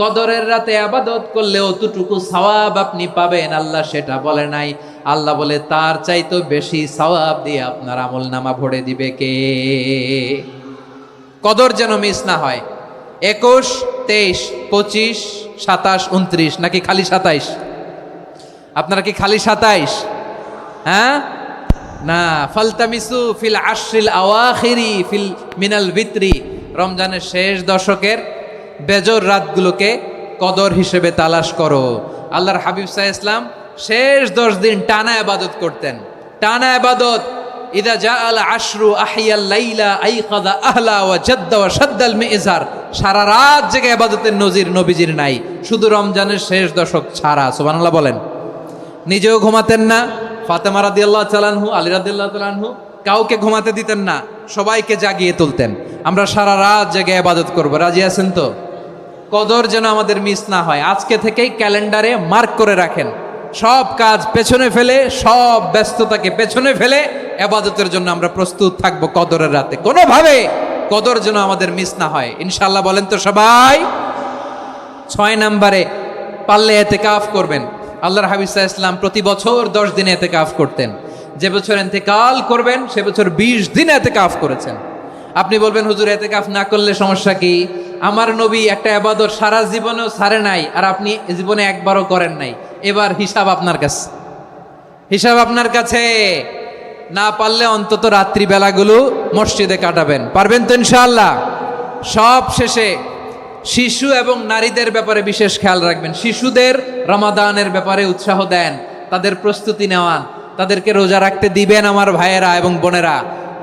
কদরের রাতে ইবাদত করলে অতটুকু সওয়াব আপনি পাবেন, আল্লাহ সেটা বলে নাই। আল্লাহ বলে তার চাইতে বেশি সওয়াব দিয়ে আপনার আমলনামা ভরে দিবে কে? কদর যেন মিস না হয়। 21, 23, 25, 27, 29 নাকি খালি 27? আপনারা কি খালি 27? হ্যাঁ না, ফালতামিসু ফিল আশরিল আওয়াখিরি ফিল মিনাল ভিতরি। রমজানের শেষ দশকের বেজর রাতগুলোকে কদর হিসেবে তালাশ করো। আল্লাহর হাবিব সাল্লাল্লাহু আলাইহি ওয়াসাল্লাম শেষ 10 দিন টানা ইবাদত করতেন, টানা ইবাদত। ইদা জাআল আশরু আহিয়াল লাইলা আইকাযা আহলা ওয়া জাদ্দা ওয়া শাদ্দাল মিজার। সারা রাত জেগে ইবাদতের নজির নবীজির নাই, শুধু রমজানের শেষ দশক ছাড়া। সুবহানাল্লাহ বলেন। নিজেও ঘুমাতেন না, ফাতেমা রাদিয়াল্লাহু তাআলা আনহু, আলী রাদিয়াল্লাহু তাআলা আনহু কাউকে ঘুমাতে দিতেন না, সবাইকে জাগিয়ে তুলতেন। আমরা সারা রাত জেগে ইবাদত করব, রাজি আছেন তো? কদর যেন আমাদের মিস না হয়, আজকে থেকেই ক্যালেন্ডারে মার্ক করে রাখেন। সব কাজ পেছনে ফেলে, সব ব্যস্ততাকে পেছনে ফেলে ইবাদতের জন্য আমরা প্রস্তুত থাকবো কদরের রাতে। কোনোভাবে কদর যেন আমাদের মিস না হয়, ইনশাআল্লাহ বলেন তো সবাই। 6 নম্বরে পারলে ইতিকাফ করবেন। আল্লাহর হাবিব সাল্লাল্লাহু আলাইহি ওয়াসাল্লাম প্রতি বছর 10 দিন ইতিকাফ করতেন। যে বছর ইন্তেকাল করবেন সে বছর 20 দিন ইতিকাফ করেছেন। আপনি বলবেন হুজুর ইতিকাফ না করলে সমস্যা কি? আমার নবী একটা ইবাদত সারা জীবনেও ছাড়ে নাই, আর আপনি জীবনে একবারও করেন নাই। এবার হিসাব আপনার কাছে, হিসাব আপনার কাছে। না পারলে অন্তত রাত্রি বেলাগুলো মসজিদে কাটাবেন, পারবেন তো ইনশাআল্লাহ? সব শেষে শিশু এবং নারীদের ব্যাপারে বিশেষ খেয়াল রাখবেন। শিশুদের রমাদানের ব্যাপারে উৎসাহ দেন, তাদের প্রস্তুতি নেওয়ান, তাদেরকে রোজা রাখতে দিবেন। আমার ভাইয়েরা এবং বোনেরা,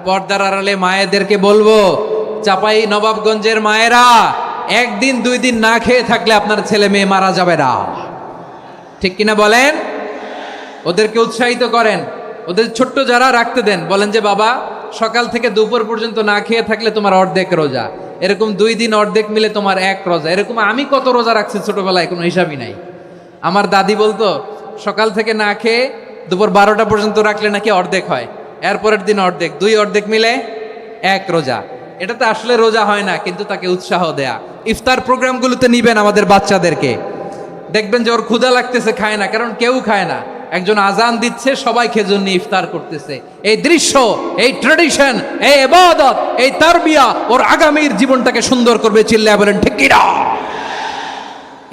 পর্দার আড়ালে মায়েদেরকে বলবো, চাপাই নবাবগঞ্জের মায়েরা, 1 দিন 2 দিন না খেয়ে থাকলে আপনার ছেলে মেয়ে মারা যাবে না, ঠিক কিনা বলেন? ওদেরকে উৎসাহিত করেন, ওদের ছোট্ট যারা রাখতে দেন, বলেন যে বাবা সকাল থেকে দুপুর পর্যন্ত না খেয়ে থাকলে তোমার অর্ধেক রোজা, এরকম 2 দিন অর্ধেক মিলে তোমার 1 রোজা। এরকম আমি কত রোজা রাখছি ছোটবেলায়, কোনো হিসাবই নাই। আমার দাদি বলতো সকাল থেকে না খেয়ে দুপুর 12টা পর্যন্ত রাখলে নাকি অর্ধেক হয়, এরপরের দিন অর্ধেক, 2 অর্ধেক মিলে 1 রোজা। এটা তো আসলে রোজা হয় না, কিন্তু তাকে উৎসাহ দেয়া। ইফতার প্রোগ্রামগুলোতে নিবেন আমাদের বাচ্চাদেরকে, দেখবেন যে ওর ক্ষুধা লাগতেছে, খায় না, কারণ কেউ খায় না। একজন আজান দিচ্ছে, সবাই খেজুর নিয়ে ইফতার করতেছে। এই দৃশ্য, এই ট্র্যাডিশন, এই ইবাদত, এই তারবিয়া ওর আগামীর জীবনটাকে সুন্দর করবে। চিল্লায়া বলেন ঠিক কি না?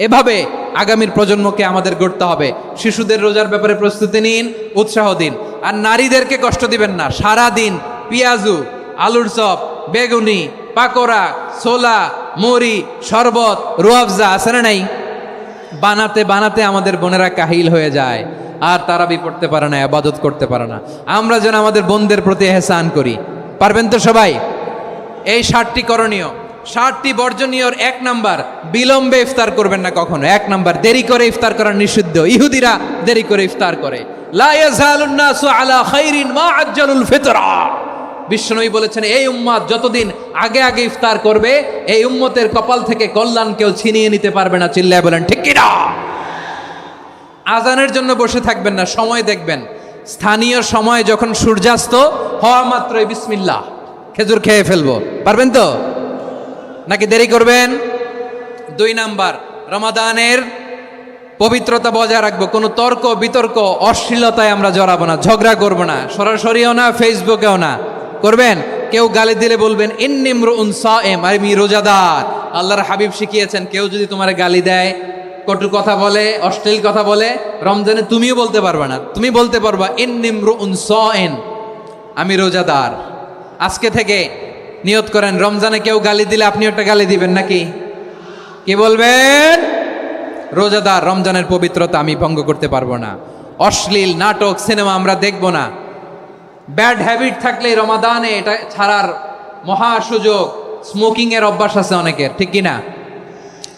এভাবে আগামীর প্রজন্মকে আমাদের গড়তে হবে। শিশুদের রোজার ব্যাপারে প্রস্তুতি নিন, উৎসাহ দিন। আর নারীদেরকে কষ্ট দিবেন না। সারা দিন পেঁয়াজু, আলুর চপ, বেগুনি, পাকোড়া, ছোলা, মুড়ি, শরবত, রুয়াবজা আছে না নাই, বানাতে বানাতে আমাদের বোনেরা কাহিল হয়ে যায়, আর তারাবি পড়তে পারে না, ইবাদত করতে পারে না। আমরা যেন আমাদের বোনদের প্রতি ইহসান করি, পারবেন তো সবাই? এই 7টি করণীয়, 7টি বর্জনীয়র 1 নাম্বার, বিলম্বে ইফতার করবেন না কখনো। 1 নাম্বার, দেরি করে ইফতার করা নিষিদ্ধ। ইহুদিরা দেরি করে ইফতার করে। লা ইয়াজালুন নাসু আলা খাইরিন মা আজ্জালুল ফিতরা। বিশ্বনবী বলেছেন, এই উম্মত যতদিন আগে আগে ইফতার করবে, এই উম্মতের কপাল থেকে কল্যাণ কেউ ছিনিয়ে নিতে পারবে না। চিল্লায় বলেন ঠিক কি না? আজানের জন্য বসে থাকবেন না, সময় দেখবেন। স্থানীয় সময় যখন সূর্যাস্ত হওয়া মাত্রই বিসমিল্লাহ, খেজুর খেয়ে ফেলবো, পারবেন তো? নাকি দেরি করবেন? 2 নাম্বার, রমাদানের পবিত্রতা বজায় রাখবো। কোনো তর্ক বিতর্ক অশ্লীলতায় আমরা জড়াবো না, ঝগড়া করবো না, সরাসরিও না, ফেসবুকেও না। করবেন? কেউ গালি দিলে বলবেন ইন্নিমরুউন সায়েম, আমি রোজাদার। আল্লাহর হাবিব শিখিয়েছেন, কেউ যদি তোমার গালি দেয়, কটু কথা বলে, অশ্লীল কথা বলে, রমজানে তুমিও বলতে পারবে না। তুমি বলতে পারবা ইন্নিমরুউন সায়েম, আমি রোজাদার। আজকে থেকে নিয়ত করেন, রমজানে কেউ গালি দিলে আপনি একটা গালি দিবেন নাকি? কি বলবেন? রোজাদার, রমজানের পবিত্রতা আমি ভঙ্গ করতে পারবো না। অশ্লীল নাটক, সিনেমা আমরা দেখব না। ব্যাড হ্যাবিট থাকলে রমাদানে এটা ছাড়ার মহা সুযোগ। স্মোকিং এর অভ্যাস আছে অনেকের, ঠিক কি না?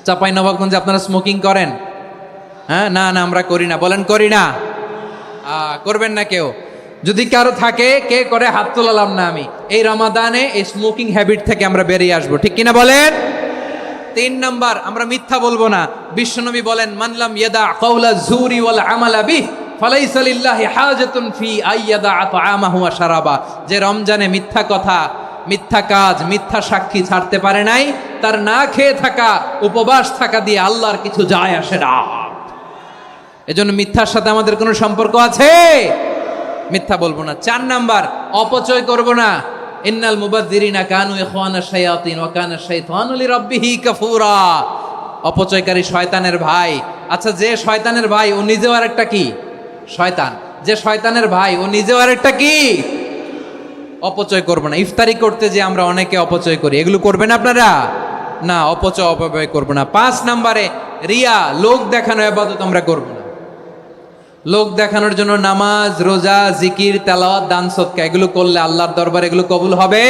চাপাই নবাবগঞ্জে আপনারা স্মোকিং করেন? হ্যাঁ, না না আমরা করি না। বলেন করি না? করবেন না কেউ? যদি কারো থাকে, কে করে হাত তোলালাম না আমি। এই রমাদানে এই স্মোকিং হ্যাবিট থেকে আমরা বেরিয়ে আসবো, ঠিক কিনা বলেন? 3 নাম্বার, আমরা মিথ্যা বলবো না। বিশ্বনবী বলেন, মানলাম ইয়াদা কাওলা যুরি ওয়াল আমালা বিহি ফালাইসা লিল্লাহি হাজাতুন ফি আইয়াদা তাআমাহু ওয়া শারাবা। যে রমজানে মিথ্যা কথা, মিথ্যা কাজ, মিথ্যা সাক্ষী ছাড়তে পারে নাই, তার না খেয়ে থাকা, উপবাস থাকা দিয়ে আল্লাহর কিছু যায় আসে না। এজন্য মিথ্যার সাথে আমাদের কোনো সম্পর্ক আছে? মিথ্যা বলবো না। 4 নাম্বার, অপচয় করব না। ইন্নাল মুবাযযিরিনা কানু ইখওয়ানাশ শায়াতিন ওয়া কানা শাইতানু লিরাব্বিহি কাফুরা। অপচয়কারী শয়তানের ভাই। আচ্ছা, যে শয়তানের ভাই ও নিজেও আরেকটা কি? শয়তান। যে শয়তানের ভাই ও নিজেও আরেকটা কি? অপচয় করব না। ইফতারি করতে যে আমরা অনেকে অপচয় করি, এগুলো করবেন আপনারা? না, অপব্যয় করব না। 5 নাম্বারে, রিয়া, লোক দেখানো ইবাদত আমরা করব না। লোক দেখানোর জন্য নামাজ, রোজা, জিকির, তেলাওয়াত, দান, সদকা এগুলো করলে আল্লাহর দরবারে এগুলো কবুল হবে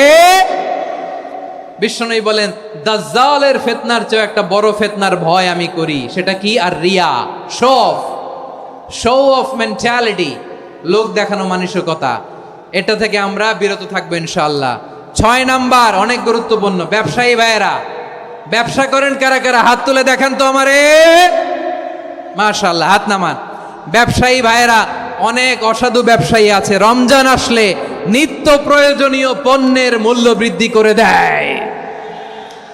বিশ্বনবী বলেন দাজ্জালের ফিতনার চেয়ে একটা বড় ফিতনার ভয় আমি করি, সেটা কি? আর রিয়া, শো অফ মেন্টালিটি, লোক দেখানো মানসিকতা। এটা থেকে আমরা বিরত থাকবো ইনশাআল্লাহ। 6 নাম্বার অনেক গুরুত্বপূর্ণ, ব্যবসায়ী ভাইয়েরা, ব্যবসা করেন কারা কারা? হাত তুলে দেখান তো আমারে। মাশাআল্লাহ, হাত নামান। ব্যবসায়ী ভাইয়েরা, অনেক অসাধু ব্যবসায়ী আছে, রমজান আসলে নিত্য প্রয়োজনীয় পণ্যের মূল্য বৃদ্ধি করে দেয়।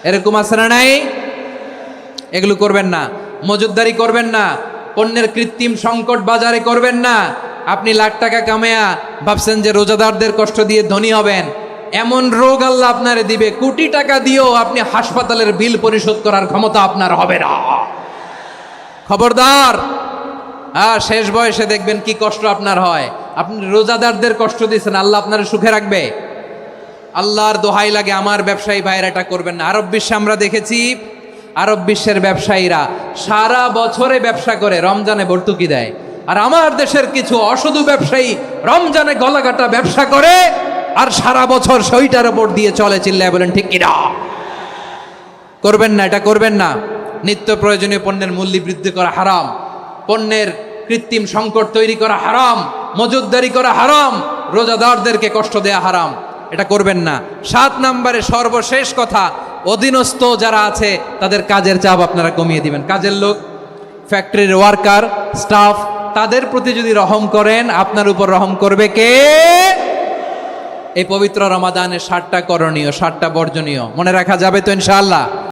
এরকম আছে না নাই? এগুলো করবেন না, মজুদদারি করবেন না, পণ্যের কৃত্রিম সংকট বাজারে করবেন না। আপনি লাখ টাকা কামায়া ভাবছেন যে রোজাদারদের কষ্ট দিয়ে ধনী হবেন, এমন রোগ আল্লাহ আপনারে দিবে, কোটি টাকা দিয়েও আপনি হাসপাতালের বিল পরিশোধ করার ক্ষমতা আপনার হবে না। খবরদার। শেষ বয়সে দেখবেন কি কষ্ট আপনার হয়। আপনি রোজাদারদের কষ্ট দিয়েছেন, আল্লাহ আপনার সুখে রাখবে? আল্লাহর দোহাই লাগে, আমার ব্যবসায়ী ভাইয়েরা এটা করবেন না। আরব বিশ্বে আমরা দেখেছি, আরব বিশ্বের ব্যবসায়ীরা সারা বছরে ব্যবসা করে, রমজানে ভর্তুকি দেয়। আর আমার দেশের কিছু অসাধু ব্যবসায়ী রমজানে গলাকাটা ব্যবসা করে আর সারা বছর সেইটার উপর দিয়ে চলে। চিল্লায় বলেন ঠিক কিনা? করবেন না, এটা করবেন না। নিত্য প্রয়োজনীয় পণ্যের মূল্য বৃদ্ধি করা হারাম, পণ্যের কৃত্রিম সংকট তৈরি করা হারাম, মজুদদারি করা হারাম, রোজাদারদেরকে কষ্ট দেয়া হারাম, এটা করবেন না। 7 নম্বরে সর্বশেষ কথা, অধীনস্থ যারা আছে তাদের কাজের চাপ আপনারা কমিয়ে দিবেন। কাজের লোক, ফ্যাক্টরির ওয়ার্কার, স্টাফ, তাদের প্রতি যদি রহম করেন, আপনার উপর রহম করবে কে? এই পবিত্র রমাদানের 7টা করণীয়, 7টা বর্জনীয় মনে রাখা যাবে তো ইনশাআল্লাহ?